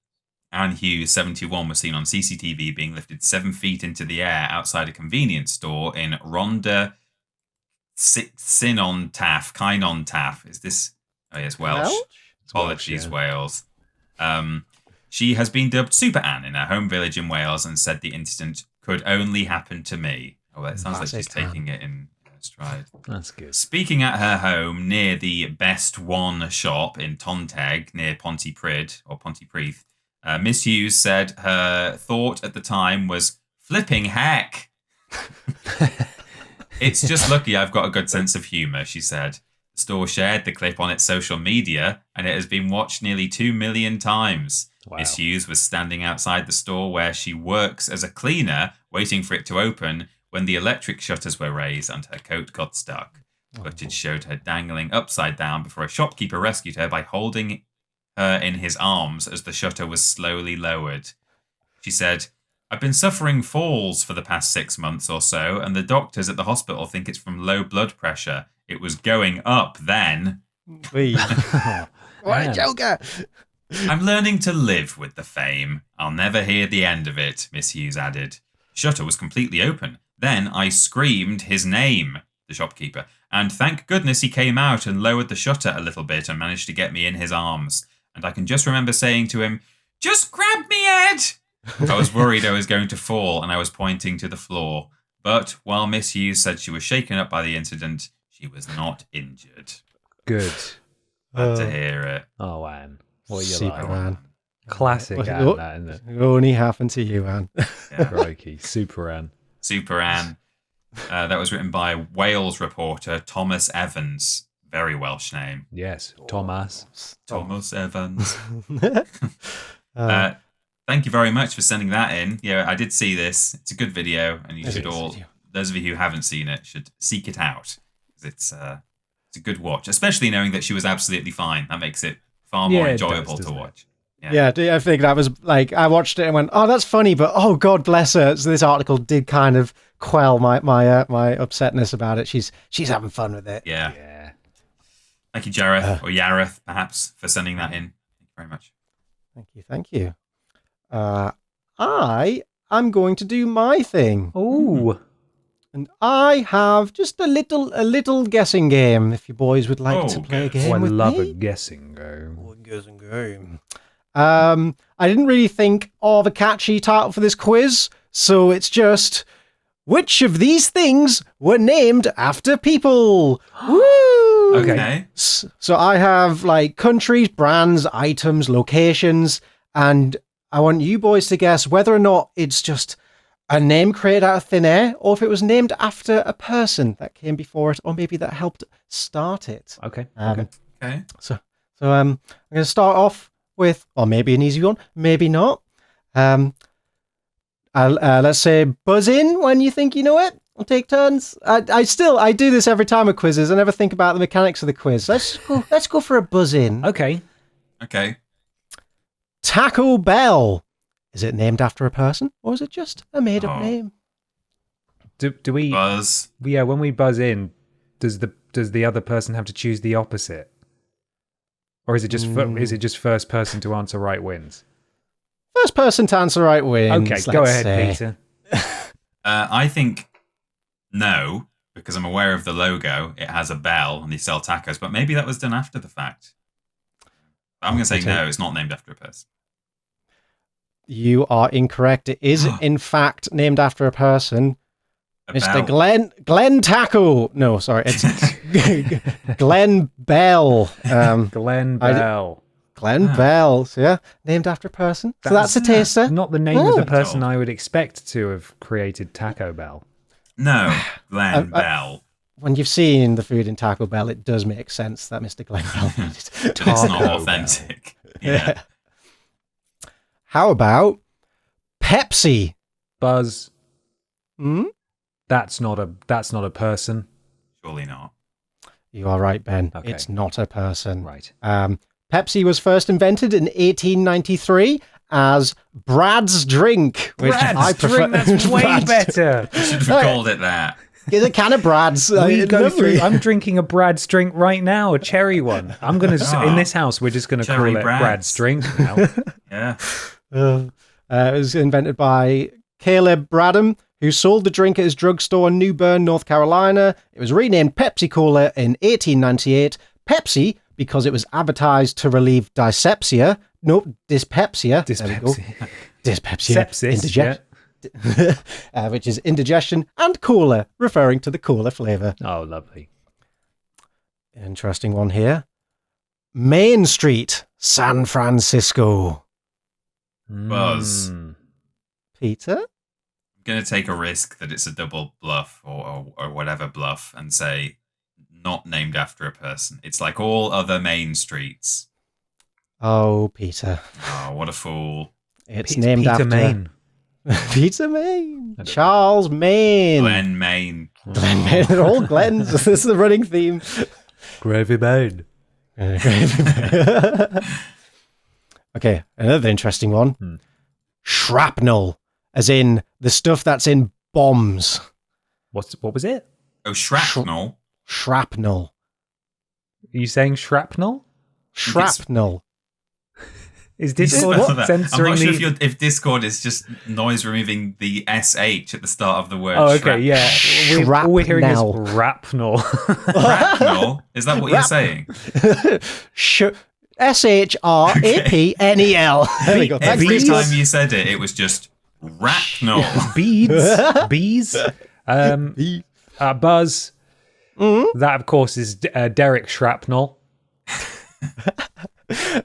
Anne Hughes, 71, was seen on CCTV being lifted 7 feet into the air outside a convenience store in Rhondda Cynon Taff. Is this... Oh, yes, Welsh. Apologies, Wales. She has been dubbed Super Anne in her home village in Wales and said the incident could only happen to me. Oh, that sounds like she's taking it in stride. That's good. Speaking at her home near the Best One shop in Tonteg near Pontypridd, Miss Hughes said her thought at the time was, flipping heck. It's just lucky I've got a good sense of humour, she said. The store shared the clip on its social media, and it has been watched nearly 2 million times. Wow. Miss Hughes was standing outside the store where she works as a cleaner, waiting for it to open, when the electric shutters were raised and her coat got stuck. Footage showed her dangling upside down before a shopkeeper rescued her by holding her in his arms as the shutter was slowly lowered. She said, I've been suffering falls for the past 6 months or so, and the doctors at the hospital think it's from low blood pressure. It was going up then. What a joker! I'm learning to live with the fame. I'll never hear the end of it, Miss Hughes added. The shutter was completely open. Then I screamed his name, the shopkeeper, and thank goodness he came out and lowered the shutter a little bit and managed to get me in his arms. And I can just remember saying to him, just grab me, Ed! I was worried I was going to fall, and I was pointing to the floor. But while Miss Hughes said she was shaken up by the incident, she was not injured. Good. Glad to hear it. Oh, Anne. What are you Super, like? Anne. Classic Anne, that, isn't it? It only happened to you, Anne. Yeah. Crikey. Super Anne. Super Anne. That was written by Wales reporter Thomas Evans. Very Welsh name. Yes. Thomas. Thomas Evans. Thank you very much for sending that in. Yeah, I did see this. It's a good video, and you should all, those of you who haven't seen it, should seek it out. It's a good watch, especially knowing that she was absolutely fine. That makes it far more enjoyable to watch. Yeah, I think that was like, I watched it and went, oh, that's funny, but oh, God bless her. So this article did kind of quell my upsetness about it. She's having fun with it. Yeah. Thank you, Jareth, or Yareth, perhaps, for sending that in. Thank you very much. Thank you. I am going to do my thing. Ooh. And I have just a little guessing game, if you boys would like to play a game with me. I love a guessing game. I didn't really think of a catchy title for this quiz, so it's just, which of these things were named after people? Woo! Okay. So I have like countries, brands, items, locations, and I want you boys to guess whether or not it's just a name created out of thin air, or if it was named after a person that came before it, or maybe that helped start it. Okay. Okay. So I'm going to start off with, or maybe an easy one, maybe not. Let's say buzz in when you think you know it. We'll take turns. I do this every time with quizzes. I never think about the mechanics of the quiz. Let's go for a buzz in. Okay. Taco Bell. Is it named after a person, or is it just a made-up name? Do we buzz? Yeah, when we buzz in, does the other person have to choose the opposite, or is it just first person to answer right wins? First person to answer right wins. Okay, go ahead, Peter. I think no, because I'm aware of the logo. It has a bell, and they sell tacos. But maybe that was done after the fact. I'm going to say no. It's not named after a person. You are incorrect. It is, in fact, named after a person. Mr. Glenn Taco. No, sorry. It's Glenn Bell. Glenn Bell. Glenn Bell. So, yeah, named after a person. So that's a taster. Not the name of the person I would expect to have created Taco Bell. No, Glenn Bell. When you've seen the food in Taco Bell, it does make sense that Mr. Glenn Bell made it. It's not authentic. Yeah. How about Pepsi? Buzz. That's not a person. Surely not. You are right, Ben. Okay. It's not a person. Right. Pepsi was first invented in 1893 as Brad's drink. Which I prefer. Drink, that's way better. You should have called it that. Get a can of Brad's. I'm drinking a Brad's drink right now, a cherry one. I'm going to, in this house, we're just going to call it Brad's drink now. Yeah. It was invented by Caleb Bradham, who sold the drink at his drugstore in New Bern, North Carolina. It was renamed Pepsi Cola in 1898. Pepsi, because it was advertised to relieve dyspepsia. Nope, dyspepsia. Dyspepsia. Dyspepsia. Sepsis, which is indigestion, and cola, referring to the cola flavour. Oh, lovely. Interesting one here. Main Street, San Francisco. Buzz. Peter? I'm going to take a risk that it's a double bluff or whatever bluff and say not named after a person. It's like all other main streets. Oh, Peter. Oh, what a fool. It's named Peter after... Main. Peter Main. Charles Main. Glenn Main. Glenn Main. They're all Glens. This is the running theme. Gravy Main. Okay, another interesting one. Shrapnel, as in the stuff that's in bombs. What was it? Oh, shrapnel. Shrapnel. Are you saying shrapnel? Shrapnel. Is Discord censoring I'm not sure if Discord is just noise removing the SH at the start of the word. Oh, okay, yeah. All we're hearing is rapnel. Rapnel? Is that what you're saying? Shrapnel. There we go. Thanks, Every Christmas. time you said it, it was just Racknell. Bees. Buzz. That, of course, is Derek Shrapnel.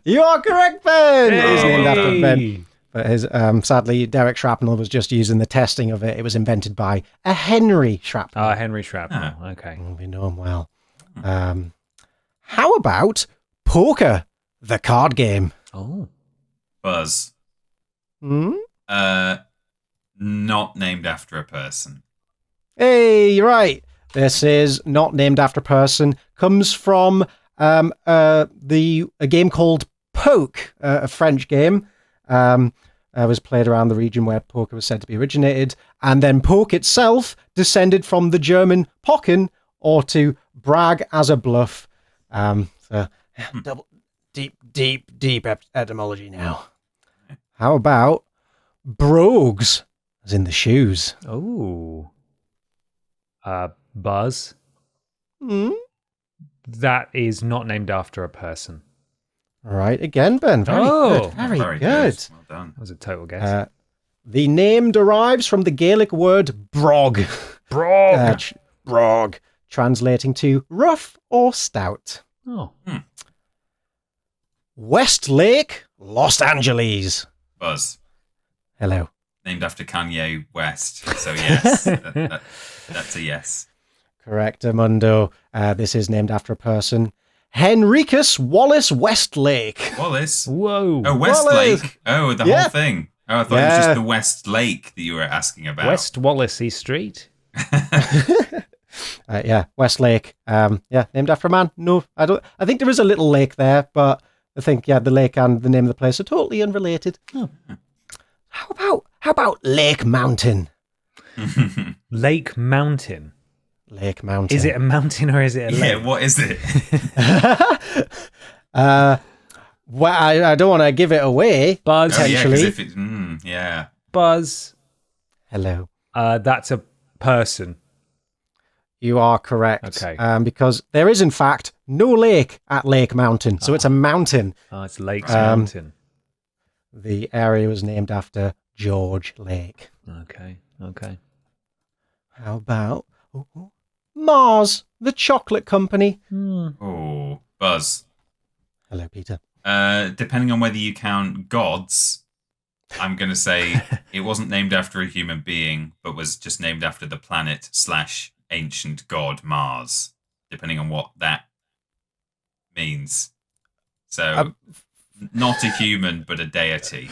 You are correct, Ben. He's named after Ben. But his, sadly, Derek Shrapnel was just using the testing of it. It was invented by a Henry Shrapnel. Henry Shrapnel. Okay. We know him well. How about poker, the card game? Oh. Buzz. Not named after a person. Hey, you're right. This is not named after a person. Comes from a game called Poke, a French game. Was played around the region where poker was said to be originated, and then poke itself descended from the German pocken, or to brag as a bluff. Double deep etymology now. How about brogues, as in the shoes? Oh. Buzz. Hmm? That is not named after a person. Right, again, Ben. Very good. Very good. Well done. That was a total guess. The name derives from the Gaelic word brog. Brog. Brog, translating to rough or stout. Oh. Westlake, Los Angeles. Buzz. Hello. Named after Kanye West. So yes, that's a yes. Correct, Mundo. This is named after a person. Henricus Wallace Westlake. Wallace. Whoa. Oh, Westlake. Wallace. Oh, the whole thing. Oh, I thought it was just the West Lake that you were asking about. West Wallacey Street. Westlake. Named after a man. No, I don't. I think there is a little lake there, but I think the lake and the name of the place are totally unrelated. Oh. How about Lake Mountain? Lake Mountain. Lake Mountain. Is it a mountain or is it a lake? Yeah, what is it? Well, I don't want to give it away. Buzz. Potentially. Buzz. Hello. That's a person. You are correct. Okay. Because there is, in fact, no lake at Lake Mountain. So it's a mountain. Oh, it's Lakes Mountain. The area was named after George Lake. Okay. How about Mars, the chocolate company? Oh, Buzz. Hello, Peter. Depending on whether you count gods, I'm going to say it wasn't named after a human being, but was just named after the planet / ancient god Mars, depending on what that means. So, not a human, but a deity.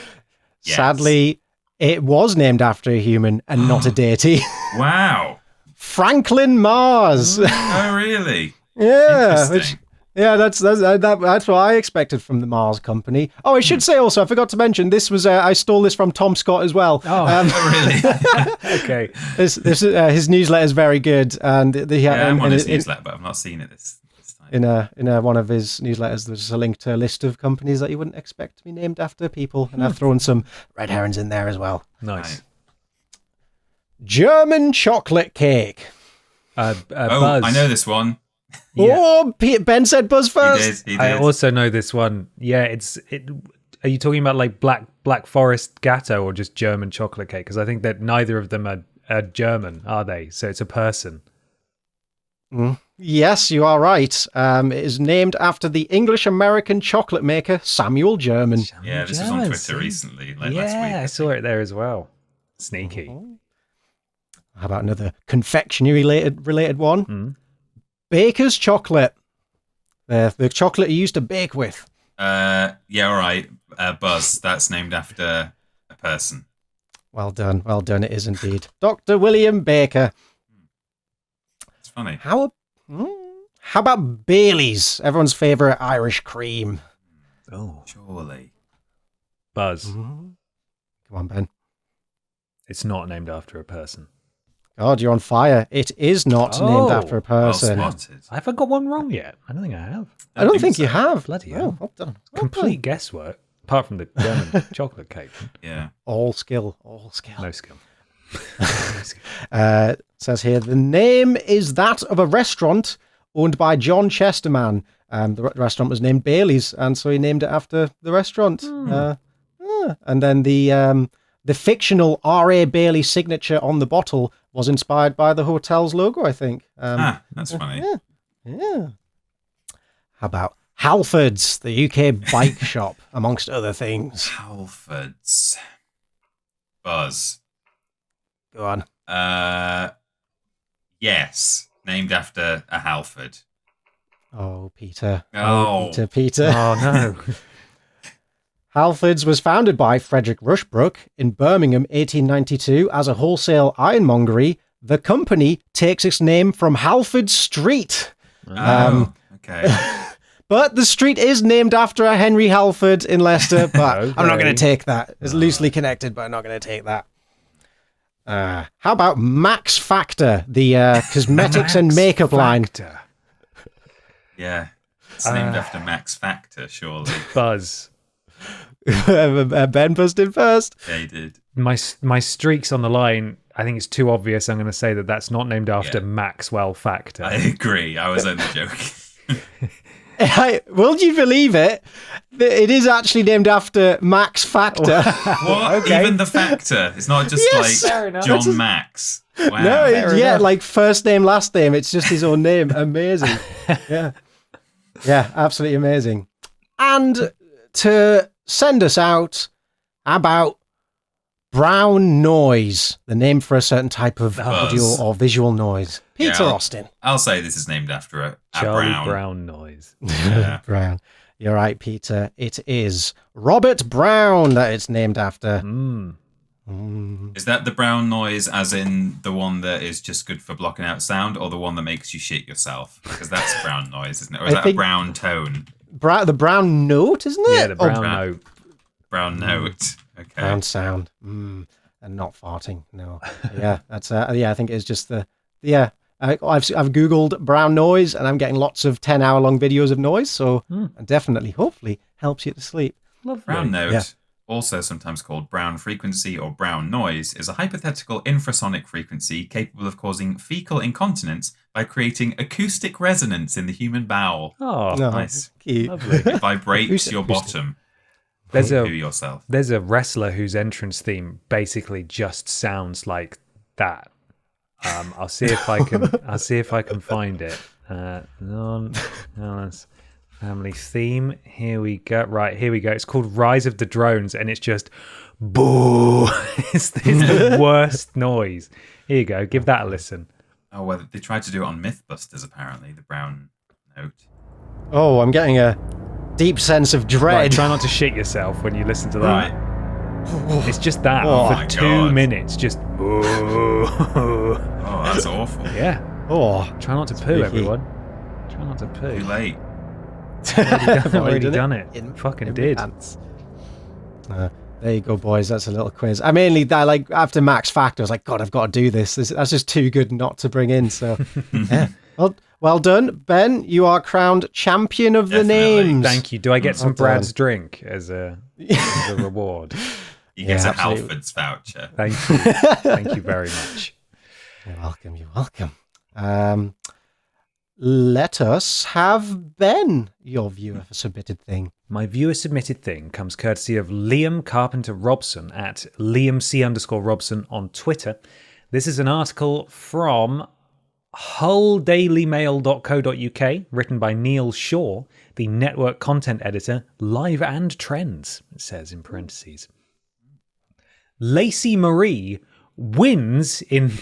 Yes. Sadly, it was named after a human and not a deity. Wow. Franklin Mars. Oh, really? Yeah. Interesting. That's what I expected from the Mars company. Oh, I should say also, I forgot to mention, this was I stole this from Tom Scott as well. Oh, really? Okay. His newsletter is very good, and I'm on his newsletter, but I've not seen it this time. In one of his newsletters, there's a link to a list of companies that you wouldn't expect to be named after people, and I've thrown some red herrings in there as well. Nice. German chocolate cake. Buzz. I know this one. Yeah. Oh, Ben said Buzz first. He did. I also know this one. Yeah, are you talking about like Black Forest Gatto or just German chocolate cake? Because I think that neither of them are German, are they? So it's a person. Yes, you are right. It is named after the English-American chocolate maker Samuel German. Yeah, this was on Twitter recently, last week. I saw it there as well. Sneaky. How about another confectionery related one? Baker's chocolate. The chocolate you used to bake with. All right. Buzz, that's named after a person. Well done. It is indeed. Dr. William Baker. It's funny. How about Bailey's? Everyone's favourite Irish cream. Oh. Surely. Buzz. Come on, Ben. It's not named after a person. God, you're on fire. It is not named after a person. Well spotted. Have I got one wrong yet? I don't think I have. I don't think you have. Bloody hell. Well done. Complete guesswork. Apart from the German chocolate cake. Yeah. All skill. No skill. It says here, the name is that of a restaurant owned by John Chesterman The restaurant was named Bailey's, and so he named it after the restaurant. And then the fictional R.A. Bailey signature on the bottle was inspired by the hotel's logo, I think. That's funny. Yeah. How about Halfords, the UK bike shop, amongst other things? Halfords. Buzz. Go on. Yes. Named after a Halford. Oh, Peter. Oh. Peter. Oh, no. Halfords was founded by Frederick Rushbrook in Birmingham, 1892, as a wholesale ironmongery. The company takes its name from Halford Street. Okay. But the street is named after a Henry Halford in Leicester, but Okay. I'm not going to take that. It's loosely connected, but I'm not going to take that. How about Max Factor, the cosmetics and makeup line? Yeah. It's named after Max Factor, surely. Buzz. Ben busted first. Yeah, he did. My streaks on the line, I think it's too obvious. I'm going to say that that's not named after Maxwell Factor. I agree. I was only joking. Will you believe it? It is actually named after Max Factor. What? Okay. Even the factor? It's not just fair like enough. John Max. Wow. No, Fair yeah, enough. like first name, last name. It's just his own name. Amazing. Yeah, absolutely amazing. And to send us out, about brown noise, the name for a certain type of audio or visual noise. Peter Austin. I'll say this is named after a Charlie Brown. Brown noise. Yeah. Brown. You're right, Peter. It is Robert Brown that it's named after. Is that the brown noise as in the one that is just good for blocking out sound, or the one that makes you shit yourself? Because that's brown noise, isn't it? Or is that a brown tone? The brown note, isn't it? Yeah, the brown note. Brown note. Okay. Brown sound. And not farting. No. Yeah, that's I think it's just I've googled brown noise and I'm getting lots of 10-hour long videos of noise, so definitely, hopefully, helps you to sleep. Lovely. Brown note, also sometimes called brown frequency or brown noise, is a hypothetical infrasonic frequency capable of causing fecal incontinence by creating acoustic resonance in the human bowel. Oh, Nice. Cute. lovely. It vibrates your bottom. There's To yourself. There's a wrestler whose entrance theme basically just sounds like that. I'll see if I can find it. Non-balance family theme. Here we go. Right, here we go. It's called Rise of the Drones, and it's just boo. It's the worst noise. Here you go. Give that a listen. Oh, well, they tried to do it on Mythbusters, apparently, the brown note. Oh, I'm getting a deep sense of dread. Right, try not to shit yourself when you listen to that. Right. It's just that Oh for my 2 God. minutes. Just boo. Oh, that's awful. Yeah. Oh, Try not to poo, freaky. everyone. Try not to poo. Too late. I've already done it. in- Fucking in my did. pants. There you go, boys. That's a little quiz. I mainly, after Max Factor, I was like, God, I've got to do this. That's just too good not to bring in. So, yeah. Well done, Ben. You are crowned champion of Definitely. the names. Thank you. Do I get some Well done. Brad's drink as a reward? You get a absolutely. Halfords voucher. Thank you. Thank you very much. You're welcome. You're welcome. Let us have Ben, your viewer submitted thing. My viewer submitted thing comes courtesy of Liam Carpenter Robson at LiamC_Robson on Twitter. This is an article from hulldailymail.co.uk, written by Neil Shaw, the network content editor, Live and Trends, it says in parentheses. Lacey Marie wins, in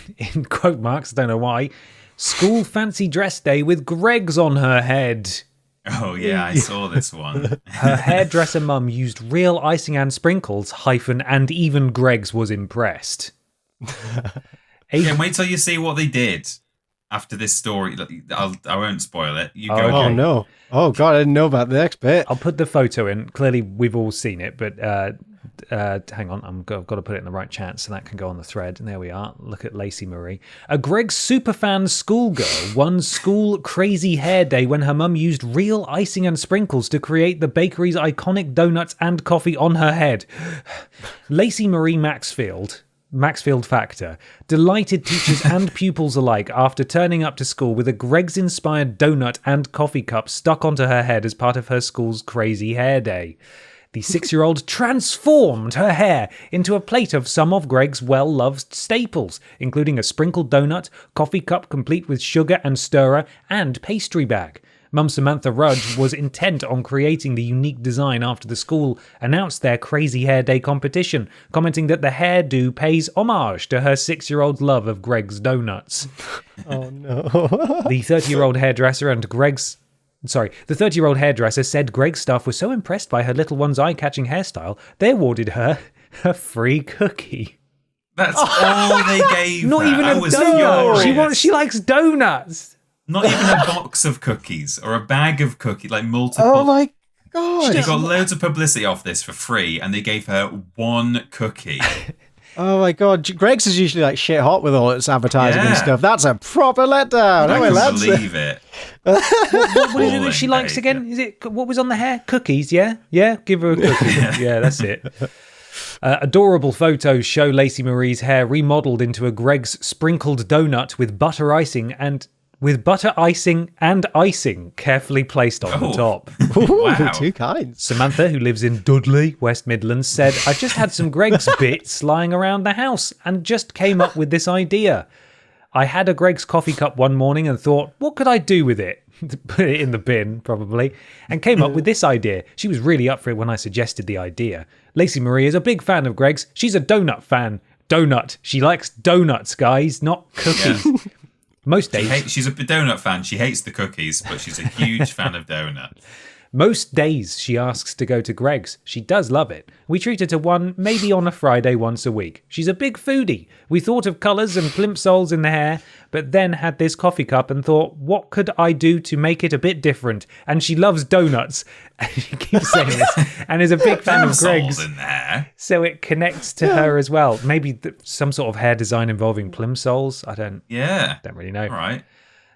quote marks, I don't know why, school fancy dress day with Greggs on her head. Oh, yeah, I saw this one. Her hairdresser mum used real icing and sprinkles, and even Greggs was impressed. Yeah, wait till you see what they did after this story. I won't spoil it. You go. Okay. Oh, no. Oh, God, I didn't know about the next bit. I'll put the photo in. Clearly, we've all seen it, but hang on. I've got to put it in the right chat so that can go on the thread. And there we are. Look at Lacey Marie. A Greggs superfan schoolgirl won school crazy hair day when her mum used real icing and sprinkles to create the bakery's iconic donuts and coffee on her head. Lacey Marie Maxfield, Maxfield factor delighted teachers and pupils alike after turning up to school with a Greggs-inspired donut and coffee cup stuck onto her head as part of her school's crazy hair day. The 6-year-old transformed her hair into a plate of some of Greg's well-loved staples, including a sprinkled donut, coffee cup complete with sugar and stirrer, and pastry bag. Mum Samantha Rudge was intent on creating the unique design after the school announced their Crazy Hair Day competition, commenting that the hairdo pays homage to her 6-year-old love of Greg's donuts. Oh, no. The 30-year-old hairdresser said Greg's staff was so impressed by her little one's eye-catching hairstyle, they awarded her a free cookie. That's all they gave Not her. even I a was donut. furious. She likes donuts. Not even a box of cookies or a bag of cookies, like multiple. Oh my god! She got loads of publicity off this for free, and they gave her one cookie. Oh my god! Greg's is usually like shit hot with all its advertising and Yeah. stuff. That's a proper letdown. I Oh, can't lads. believe it. What is it that she likes Balling again? Is it what was on the hair? Cookies, yeah? Yeah, give her a cookie. Yeah, that's it. Adorable photos show Lacey Marie's hair remodeled into a Greg's sprinkled donut with butter icing and icing carefully placed on the top. Ooh, Wow. two kinds. Samantha, who lives in Dudley, West Midlands, said, I just had some Greg's bits lying around the house and just came up with this idea. I had a Greg's coffee cup one morning and thought, what could I do with it? Put it in the bin, probably, and came up with this idea. She was really up for it when I suggested the idea. Lacey Marie is a big fan of Greg's. She's a donut fan. Donut. She likes donuts, guys, not cookies. Yeah. Most days. She's a donut fan. She hates the cookies, but she's a huge fan of donuts. Most days she asks to go to Greg's. She does love it. We treat her to one maybe on a Friday once a week. She's a big foodie. We thought of colours and plimsolls in the hair, but then had this coffee cup and thought, what could I do to make it a bit different? And she loves donuts. And she keeps saying this. And is a big fan of Greg's. in there. So it connects to her as well. Maybe some sort of hair design involving plimsolls. I don't really know. All right.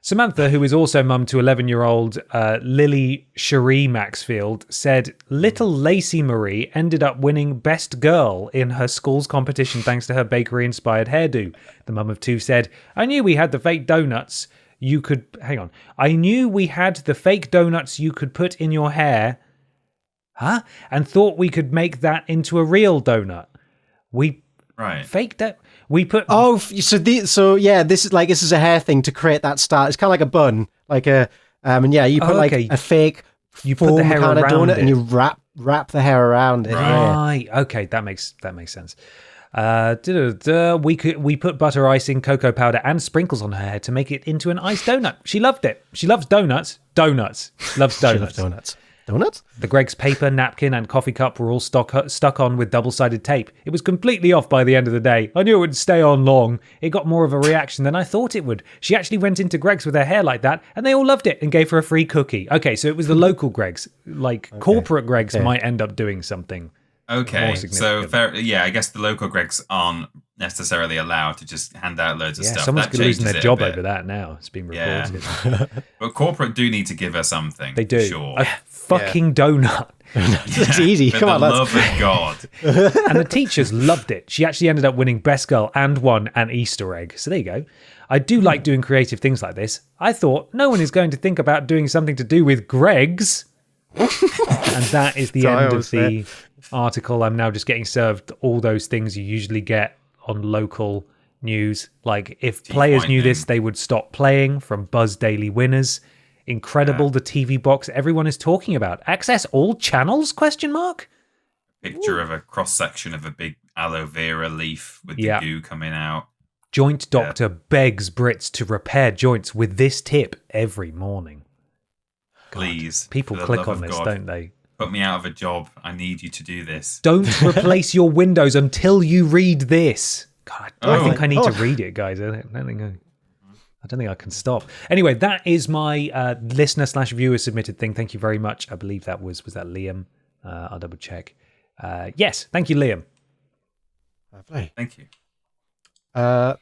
Samantha, who is also mum to 11-year-old Lily Cherie Maxfield, said little Lacey Marie ended up winning Best Girl in her school's competition thanks to her bakery-inspired hairdo. The mum of two said, I knew we had the fake donuts you could... Hang on. I knew we had the fake donuts you could put in your hair... Huh? And thought we could make that into a real donut. We... Right. Faked it. We put... Oh, this is a hair thing to create that style. It's kind of like a bun, like a and yeah, you put like a fake You put the hair kind of around donut it. and you wrap the hair around it. Right. Okay, that makes sense. We put butter icing, cocoa powder, and sprinkles on her hair to make it into an iced donut. She loved it. She loves donuts. Loves donuts. She loves donuts. Donuts? The Greg's paper, napkin, and coffee cup were all stuck on with double-sided tape. It was completely off by the end of the day. I knew it would stay on long. It got more of a reaction than I thought it would. She actually went into Greg's with her hair like that, and they all loved it and gave her a free cookie. Okay, so it was the local Greg's. Corporate Greg's might end up doing something. Okay, more so significant. I guess the local Gregs aren't necessarily allowed to just hand out loads of stuff. Someone's That losing changes their it a job bit. over that now. It's been Yeah. reported. But corporate do need to give her something. They do. Sure. A fucking donut. It's easy. For Come on, the lads. love of God. And the teachers loved it. She actually ended up winning Best Girl and won an Easter egg. So there you go. I do like doing creative things like this. I thought no one is going to think about doing something to do with Greg's. And that is the end of the article. I'm now just getting served all those things you usually get on local news. Like if players knew this, they would stop playing, from Buzz Daily Winners. Incredible, the TV box everyone is talking about. Access all channels? ? Picture of a cross section of a big aloe vera leaf with the goo coming out. Joint doctor begs Brits to repair joints with this tip every morning. Please. People for the click love on of this, God, don't they? Put me out of a job. I need you to do this. Don't replace your windows until you read this. God, I think I need to read it, guys. I don't think I can stop. Anyway, that is my listener/viewer submitted thing. Thank you very much. I believe that was that Liam. I'll double check. Yes, thank you, Liam. Lovely. Thank you.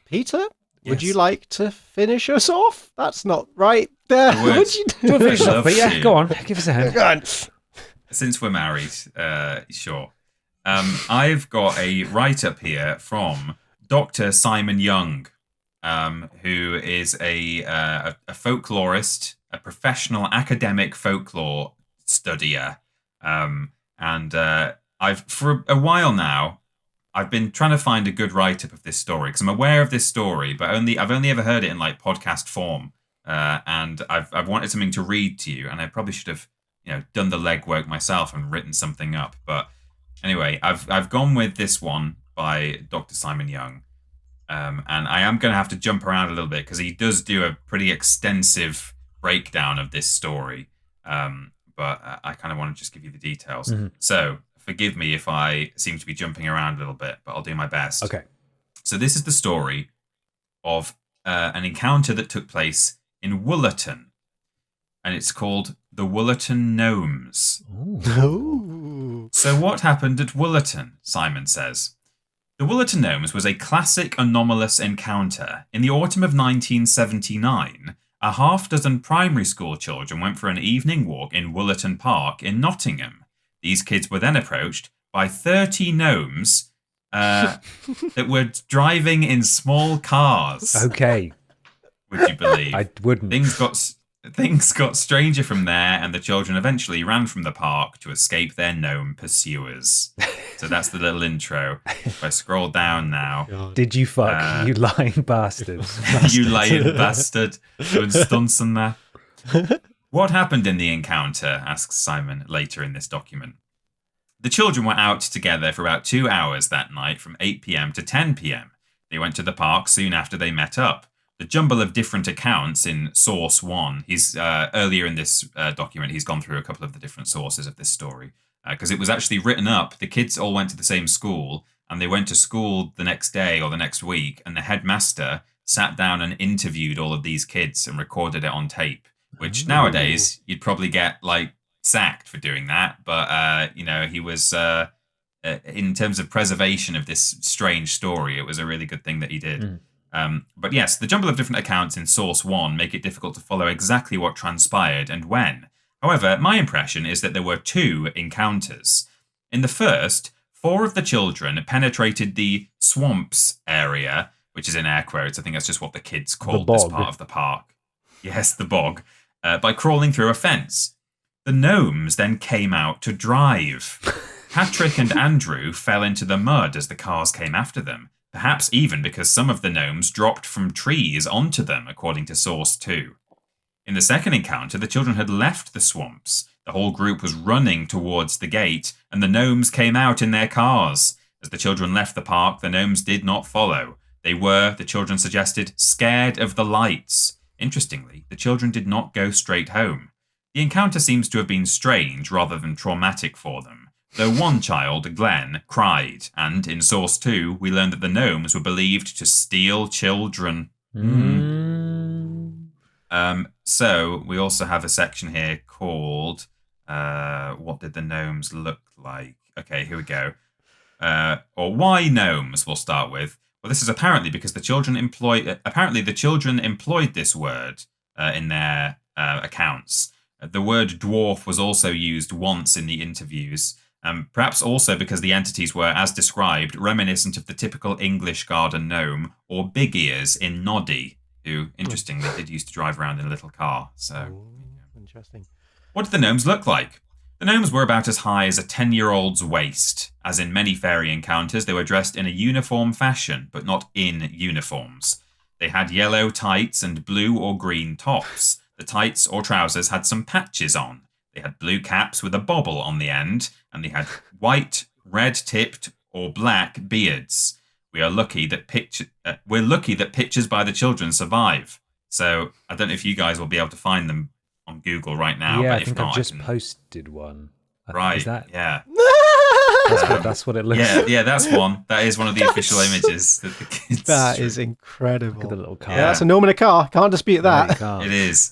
Peter, would Yes. you like to finish us off? That's not right. There. would. Would you? Do you want to finish I'd off? love But yeah, to. go on. Give us a hand. Go on. Since we're married, sure. I've got a write-up here from Dr. Simon Young, who is a folklorist, a professional academic folklore studier. I've for a while now, I've been trying to find a good write-up of this story because I'm aware of this story, but I've only ever heard it in like podcast form, and I've wanted something to read to you, and I probably should have done the legwork myself and written something up. But anyway, I've gone with this one by Dr. Simon Young, and I am going to have to jump around a little bit because he does do a pretty extensive breakdown of this story. But I kind of want to just give you the details. Mm-hmm. So forgive me if I seem to be jumping around a little bit, but I'll do my best. Okay. So this is the story of an encounter that took place in Woolerton, and it's called the Woolerton Gnomes. Ooh. So what happened at Woolerton, Simon says. The Woolerton Gnomes was a classic anomalous encounter. In the autumn of 1979, a half-dozen primary school children went for an evening walk in Woolerton Park in Nottingham. These kids were then approached by 30 gnomes that were driving in small cars. Okay. Would you believe? I wouldn't. Things got stranger from there, and the children eventually ran from the park to escape their gnome pursuers. So that's the little intro. If I scroll down now. God. Did you fuck, you lying bastards? You lying bastard. Doing stunts and that. What happened in the encounter, asks Simon later in this document. The children were out together for about 2 hours that night from 8 p.m. to 10 p.m. They went to the park soon after they met up. The jumble of different accounts in source one, he's earlier in this document, he's gone through a couple of the different sources of this story. Because it was actually written up, the kids all went to the same school, and they went to school the next day or the next week, and the headmaster sat down and interviewed all of these kids and recorded it on tape, which nowadays you'd probably get like sacked for doing that. But, he was, in terms of preservation of this strange story, it was a really good thing that he did. But yes, the jumble of different accounts in source one make it difficult to follow exactly what transpired and when. However, my impression is that there were 2 encounters. In the first, 4 of the children penetrated the swamps area, which is in air quotes. I think that's just what the kids called this part of the park. Yes, the bog, by crawling through a fence. The gnomes then came out to drive. Patrick and Andrew fell into the mud as the cars came after them, perhaps even because some of the gnomes dropped from trees onto them, according to source 2. In the second encounter, the children had left the swamps. The whole group was running towards the gate, and the gnomes came out in their cars. As the children left the park, the gnomes did not follow. They were, the children suggested, scared of the lights. Interestingly, the children did not go straight home. The encounter seems to have been strange rather than traumatic for them, though one child, Glenn, cried, and in source 2, we learned that the gnomes were believed to steal children. So we also have a section here called what did the gnomes look like? Okay, here we go. Or why gnomes we'll start with. Well, this is apparently because the children employed this word in their accounts. The word dwarf was also used once in the interviews. Perhaps also because the entities were, as described, reminiscent of the typical English garden gnome or big ears in Noddy, who, interestingly, did used to drive around in a little car. So, interesting. What did the gnomes look like? The gnomes were about as high as a 10-year-old's waist. As in many fairy encounters, they were dressed in a uniform fashion, but not in uniforms. They had yellow tights and blue or green tops. The tights or trousers had some patches on. They had blue caps with a bobble on the end, and they had white, red-tipped, or black beards. We're lucky that pictures by the children survive. So I don't know if you guys will be able to find them on Google right now. Yeah, but I if think not, I've just posted one. Right? Is that? Yeah. That's what it looks like. Yeah, that's one. That is one of the official images that the kids. That is incredible. Look at the little car. Yeah, that's a gnome in a car. Can't dispute that. It is.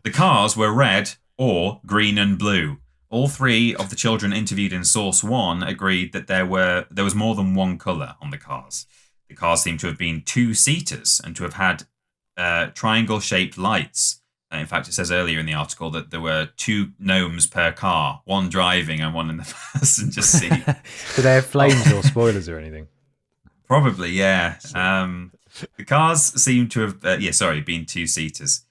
The cars were red or green and blue. All 3 of the children interviewed in Source 1 agreed that there was more than one colour on the cars. The cars seemed to have been 2-seaters and to have had triangle-shaped lights. In fact, it says earlier in the article that there were 2 gnomes per car, one driving and one in the passenger seat. Do they have flames or spoilers or anything? Probably, yeah. The cars seem to have, been two-seaters.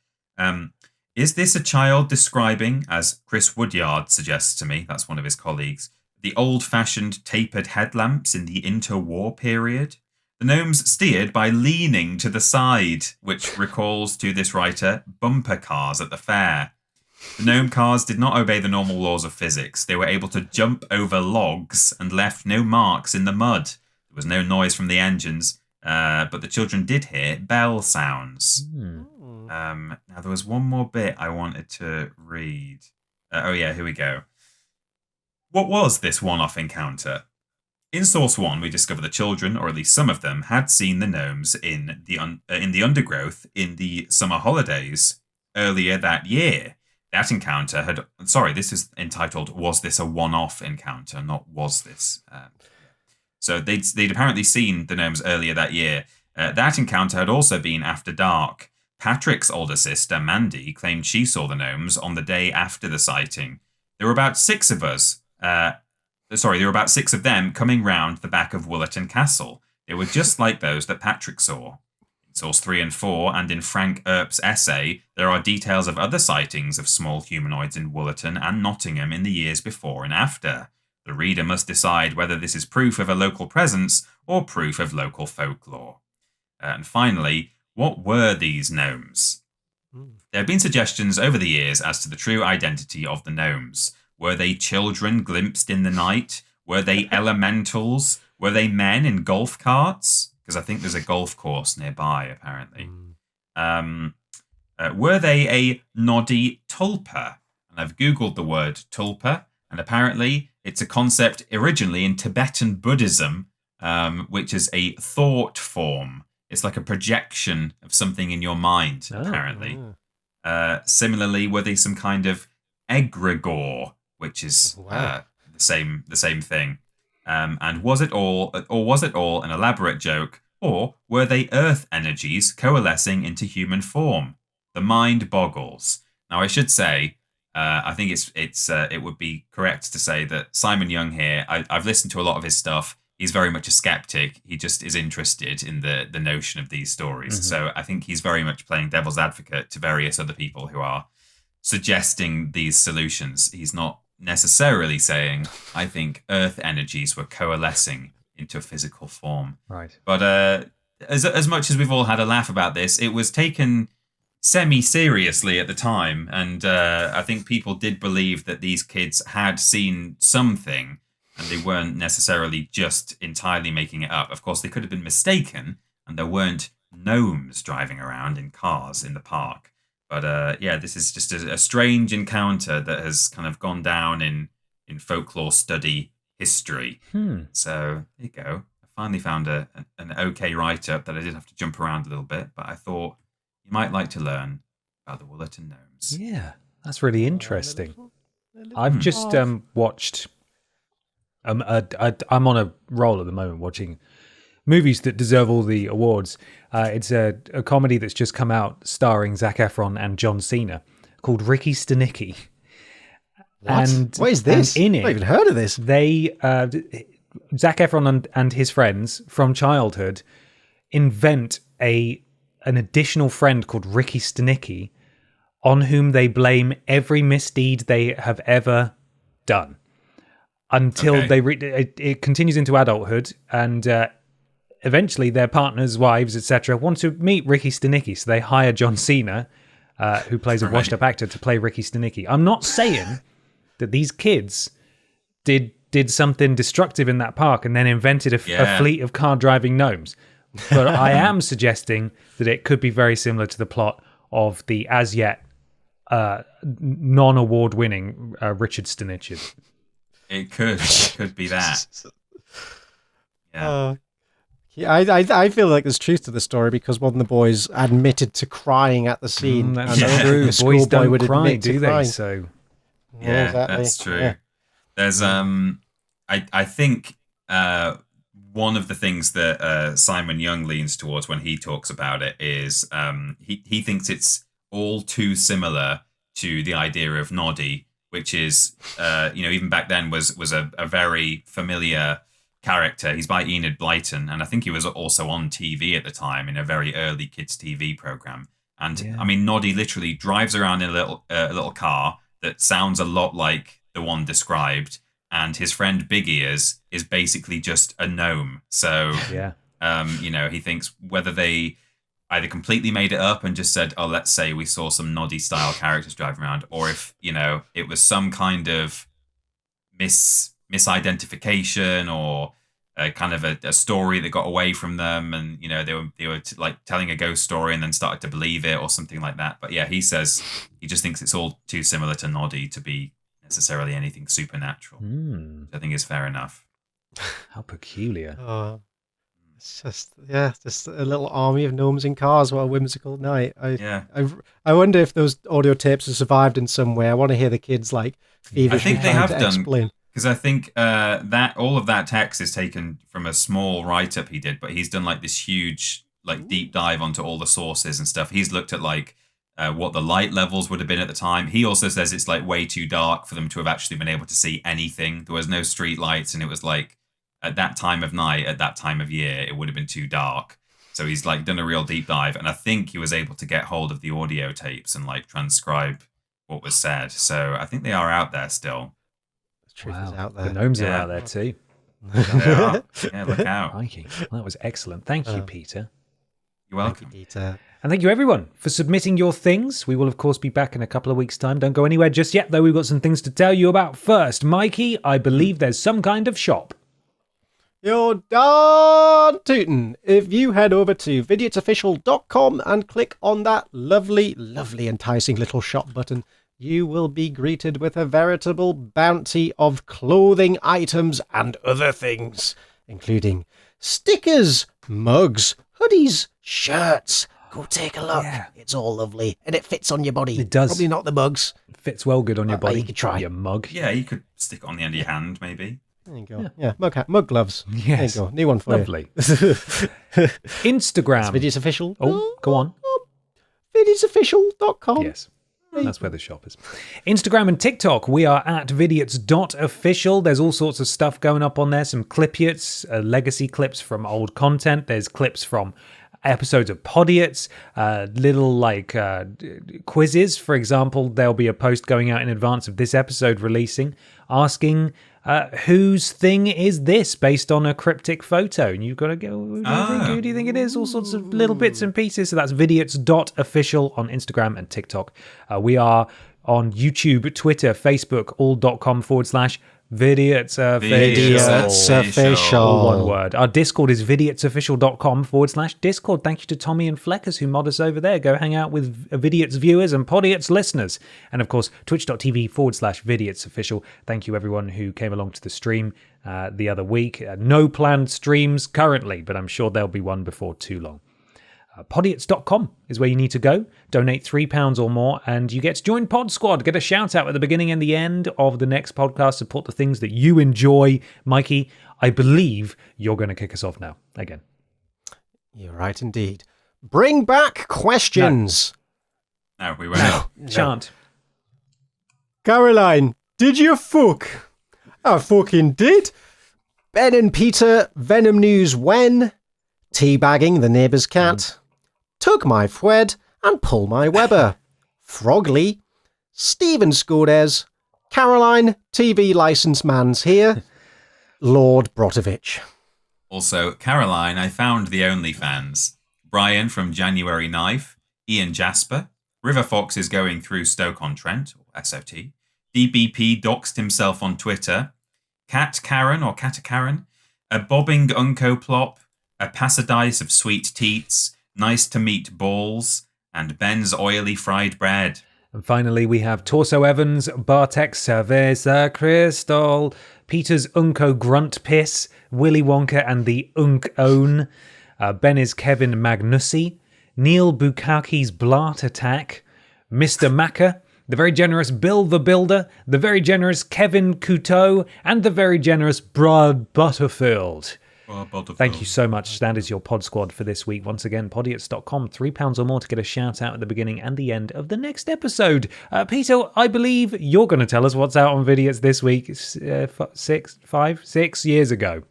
Is this a child describing, as Chris Woodyard suggests to me, that's one of his colleagues, the old-fashioned tapered headlamps in the interwar period? The gnomes steered by leaning to the side, which recalls to this writer bumper cars at the fair. The gnome cars did not obey the normal laws of physics. They were able to jump over logs and left no marks in the mud. There was no noise from the engines, but the children did hear bell sounds. Now, there was one more bit I wanted to read. Here we go. What was this one-off encounter? In Source 1, we discover the children, or at least some of them, had seen the gnomes in the undergrowth in the summer holidays earlier that year. That encounter had... Sorry, this is entitled, Was This a One-Off Encounter? Not Was This. So they'd apparently seen the gnomes earlier that year. That encounter had also been after dark. Patrick's older sister, Mandy, claimed she saw the gnomes on the day after the sighting. There were about 6 of us... there were about 6 of them coming round the back of Woolerton Castle. They were just like those that Patrick saw. In Source 3 and 4, and in Frank Earp's essay, there are details of other sightings of small humanoids in Woolerton and Nottingham in the years before and after. The reader must decide whether this is proof of a local presence or proof of local folklore. And finally, what were these gnomes? There have been suggestions over the years as to the true identity of the gnomes. Were they children glimpsed in the night? Were they elementals? Were they men in golf carts? Because I think there's a golf course nearby, apparently. Were they a noddy tulpa? And I've Googled the word tulpa, and apparently it's a concept originally in Tibetan Buddhism, which is a thought form. It's like a projection of something in your mind, apparently. Similarly, were they some kind of egregore, which is the same thing. And was it all an elaborate joke, or were they earth energies coalescing into human form? The mind boggles. Now, I should say, I think it would be correct to say that Simon Young here, I've listened to a lot of his stuff. He's very much a skeptic. He just is interested in the notion of these stories. Mm-hmm. So I think he's very much playing devil's advocate to various other people who are suggesting these solutions. He's not necessarily saying, I think earth energies were coalescing into a physical form. Right. But as much as we've all had a laugh about this, it was taken semi-seriously at the time. And I think people did believe that these kids had seen something, and they weren't necessarily just entirely making it up. Of course, they could have been mistaken, and there weren't gnomes driving around in cars in the park. But this is just a strange encounter that has kind of gone down in folklore study history. So there you go. I finally found an okay write-up that I did have to jump around a little bit, but I thought you might like to learn about the Woolerton gnomes. Yeah, that's really interesting. I've just watched... I'm on a roll at the moment watching movies that deserve all the awards. It's a comedy that's just come out starring Zac Efron and John Cena called Ricky Stenicki. What? What is this? And in it, I've not even heard of this. They, Zac Efron and his friends from childhood invent an additional friend called Ricky Stenicki, on whom they blame every misdeed they have ever done. Until it continues into adulthood, and eventually their partners, wives, etc., want to meet Ricky Stenicki, so they hire John Cena, who plays a washed-up actor, to play Ricky Stenicki. I'm not saying that these kids did something destructive in that park and then invented a fleet of car-driving gnomes, but I am suggesting that it could be very similar to the plot of the as yet non-award-winning Richard Stenicki. It could be that. Yeah. I feel like there's truth to the story because one of the boys admitted to crying at the scene. That's true. Boys don't cry, do they? So yeah, exactly. That's true. Yeah. There's I think one of the things that Simon Young leans towards when he talks about it is he thinks it's all too similar to the idea of Noddy, which is, even back then was a very familiar character. He's by Enid Blyton, and I think he was also on TV at the time in a very early kids' TV program. And I mean, Noddy literally drives around in a little car that sounds a lot like the one described, and his friend Big Ears is basically just a gnome. So, he thinks whether they either completely made it up and just said, "Oh, let's say we saw some Noddy-style characters driving around," or if it was some kind of misidentification or kind of a story that got away from them, and they were like telling a ghost story and then started to believe it or something like that. But yeah, he says he just thinks it's all too similar to Noddy to be necessarily anything supernatural. I think is fair enough. How peculiar. It's just a little army of gnomes in cars. What a whimsical night. I wonder if those audio tapes have survived in some way. I want to hear the kids like feverishly trying to explain. Because I think that all of that text is taken from a small write-up he did, but he's done like this huge like deep dive onto all the sources and stuff. He's looked at like what the light levels would have been at the time. He also says it's like way too dark for them to have actually been able to see anything. There was no street lights, and it was like at that time of night, at that time of year, it would have been too dark. So he's like done a real deep dive, and I think he was able to get hold of the audio tapes and like transcribe what was said. So I think they are out there still. Truth is out there. The gnomes are out there too. Yeah, look out. Mikey. Well, that was excellent. Thank you, Peter. You're welcome. Thank you, Peter. And thank you, everyone, for submitting your things. We will, of course, be back in a couple of weeks' time. Don't go anywhere just yet, though. We've got some things to tell you about first. Mikey, I believe there's some kind of shop. You're darn tootin'. If you head over to vidiotsofficial.com and click on that lovely, lovely, enticing little shop button, you will be greeted with a veritable bounty of clothing items and other things, including stickers, mugs, hoodies, shirts. Go take a look. Yeah. It's all lovely, and it fits on your body. It does. Probably not the mugs. It fits well good on your body. You could try. Your mug. Yeah, you could stick it on the end of your hand, maybe. There you go. Yeah, mug gloves. Yes. There you go. New one for Lovely. you. Instagram. It's Vidiots Official. Oh, go on. Vidiotsofficial.com. Yes. That's where the shop is. Instagram and TikTok, we are at vidiots.official. There's all sorts of stuff going up on there. Some clipiots, legacy clips from old content. There's clips from episodes of Podiots, little like quizzes. For example, there'll be a post going out in advance of this episode releasing asking whose thing is this based on a cryptic photo, and you've got to go, who do you think it is? All sorts of little bits and pieces. So that's vidiots.official on Instagram and TikTok. We are on YouTube, Twitter, Facebook, all.com/Vidiots Official. All one word. Our Discord is vidiotsofficial.com/Discord. Thank you to Tommy and Fleckers who mod us over there. Go hang out with Vidiots viewers and Podiots listeners. And of course, twitch.tv/VidiotsOfficial. Thank you everyone who came along to the stream the other week. No planned streams currently, but I'm sure there'll be one before too long. Podiots.com is where you need to go. Donate £3 or more, and you get to join Pod Squad. Get a shout out at the beginning and the end of the next podcast. Support the things that you enjoy. Mikey, I believe you're going to kick us off now again. You're right, indeed. Bring back questions. No, we won't. Shan't. Caroline, did you fuck? I fucking did. Ben and Peter, Venom News when? Teabagging the neighbour's cat. Tug my Fwed and pull my Weber. Frogly. Stephen Skodes. Caroline, TV licence man's here. Lord Brotovich. Also, Caroline, I found the OnlyFans. Brian from January Knife. Ian Jasper. River Fox is going through Stoke-on-Trent, or SOT. DBP doxed himself on Twitter. Cat Karen, or Cata Karen. A bobbing Unco Plop. A Pasadise of sweet teats, nice to meet balls, and Ben's oily fried bread. And finally, we have Torso Evans, Bartek Cerveza Crystal, Peter's Unco Grunt Piss, Willy Wonka and the Unk Own, Ben is Kevin Magnussi, Neil Bukaki's Blart Attack, Mr. Macca, the very generous Bill the Builder, the very generous Kevin Couteau, and the very generous Brad Butterfield. Thank you so much. That is your Pod Squad for this week. Once again, podiots.com, £3 or more to get a shout out at the beginning and the end of the next episode. Peter, I believe you're going to tell us what's out on Vidiots this week. 6 years ago.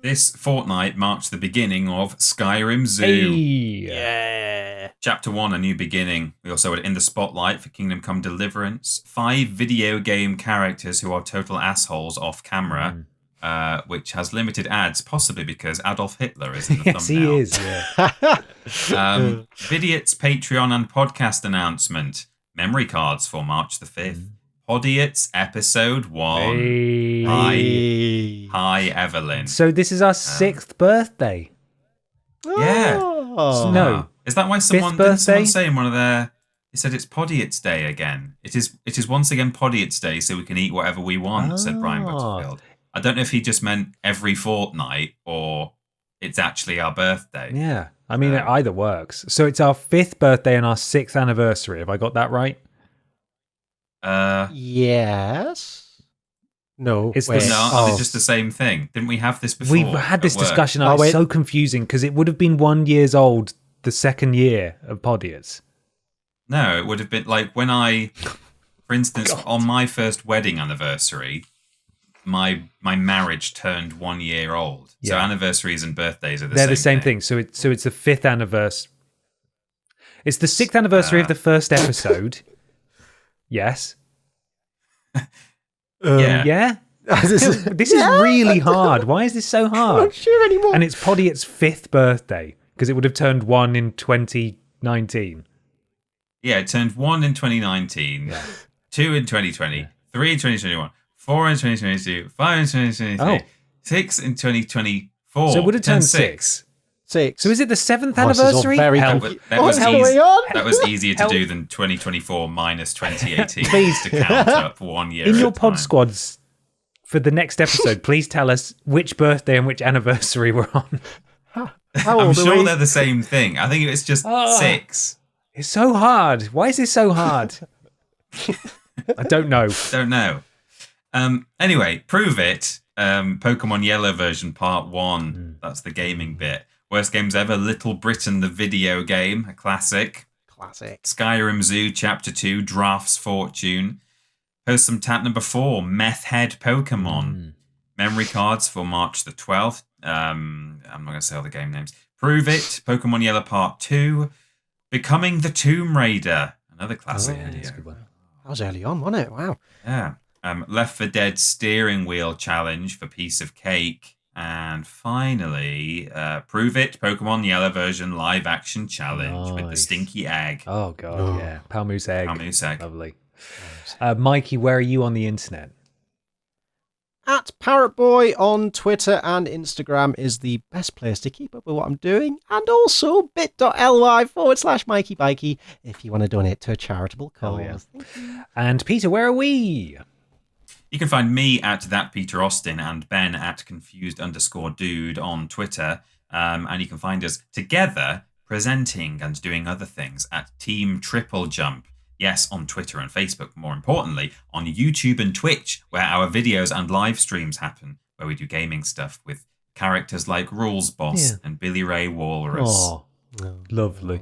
This fortnight marks the beginning of Skyrim Zoo. Hey. Yeah. Chapter 1, A New Beginning. We also had In the Spotlight for Kingdom Come Deliverance. 5 video game characters who are total assholes off camera, which has limited ads, possibly because Adolf Hitler is in the Yes, thumbnail. he is. Yeah. Vidiots Patreon and podcast announcement. Memory cards for March the 5th. Podiots episode 1. Hey. Hi, Evelyn. So this is our 6th birthday. Yeah. Oh. No. Is that why Fifth didn't birthday? someone say in one of their... He said it's Podiots Day again. It is once again Podiots Day, so we can eat whatever we want, said Brian Butterfield. I don't know if he just meant every fortnight or it's actually our birthday. Yeah. I mean, it either works. So it's our 5th birthday and our 6th anniversary. Have I got that right? Yes. No. It's wait. the- Are they just the same thing? Didn't we have this before? We've had this at work? discussion. Oh, It's wait. so confusing because it would have been 1 year old the second year of Podiots. No, it would have been like when for instance, on my first wedding anniversary, my marriage turned 1 year old. So Yeah. anniversaries and birthdays are They're the same thing. thing. So it's the 5th anniversary. It's the 6th anniversary of the first episode. Yes. Yeah. Yeah. This is This is really hard. Why is this so I'm hard? not sure anymore. And it's Podiots' 5th birthday because it would have turned 1 in 2019. Yeah, it turned 1 in 2019, 2 in 2020, 3 in 2021, 4 in 2022, 5 in 2023, 6 in 2024. So it would have turned 6. 6. So is it the 7th Oh, this is all anniversary? very Help. confusing. That was What's easy. going on? That was easier to Help. do than 2024 minus 2018. Please. To count up 1 year. In at your a pod time. squads for the next episode, please tell us which birthday and which anniversary we're on. How I'm old are sure we? they're the same thing. I think it was just 6. It's so hard. Why is this so hard? I don't know. Don't know. Anyway, Prove It. Pokemon Yellow version part 1. That's the gaming bit. Worst games ever. Little Britain, the video game, a classic. Classic. Skyrim Zoo Chapter 2, Draft's Fortune. Post some tap number 4, Meth Head Pokemon. Memory cards for March the 12th. I'm not going to say all the game names. Prove It, Pokemon Yellow Part 2. Becoming the Tomb Raider. Another classic video. That's a good one. That was early on, wasn't it? Wow. Yeah. Left 4 Dead Steering Wheel Challenge for Piece of Cake. And finally, Prove It, Pokemon Yellow version live action challenge with the Nice. stinky egg. Oh, God, yeah. Palmoose egg. Palmoose egg. Lovely. Mikey, where are you on the internet? At Parrot Boy on Twitter and Instagram is the best place to keep up with what I'm doing. And also bit.ly/Mikey Bikey if you want to donate to a charitable cause. yeah. Thank you. And Peter, where are we? You can find me at That Peter Austin and Ben at Confused_Dude on Twitter. And you can find us together presenting and doing other things at Team Triple Jump. Yes, on Twitter and Facebook, more importantly, on YouTube and Twitch, where our videos and live streams happen, where we do gaming stuff with characters like Rules Boss and Billy Ray Walrus. Oh, lovely.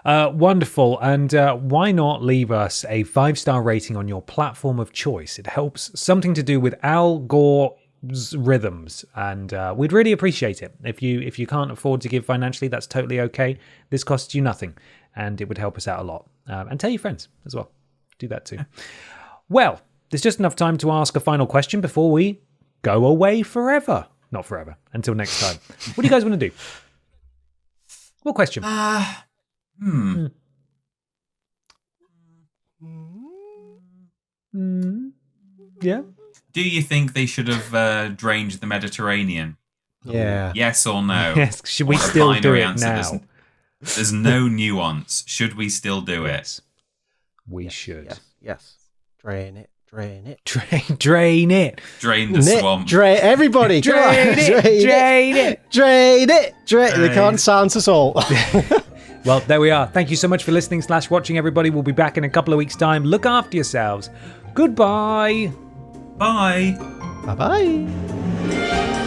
Wonderful. And why not leave us a 5-star rating on your platform of choice? It helps. Something to do with Al Gore's rhythms, and we'd really appreciate it. If you can't afford to give financially, that's totally okay. This costs you nothing, and it would help us out a lot. And tell your friends as well. Do that too. Well, there's just enough time to ask a final question before we go away forever. Not forever. Until next time. What do you guys want to do? What question? Hmm. Yeah. Do you think they should have drained the Mediterranean? Yeah. Yes or no? Yes. Should we What a still do binary it answer. now? There's no nuance. Should we still do it? Yes. We should. Yes. Yes. Drain it. Drain it. Drain it. Drain the swamp. Drain everybody. Come on. Drain it. Drain it. Drain it. Drain. They can't silence us all. Well, there we are. Thank you so much for listening / watching, everybody. We'll be back in a couple of weeks' time. Look after yourselves. Goodbye. Bye. Bye bye.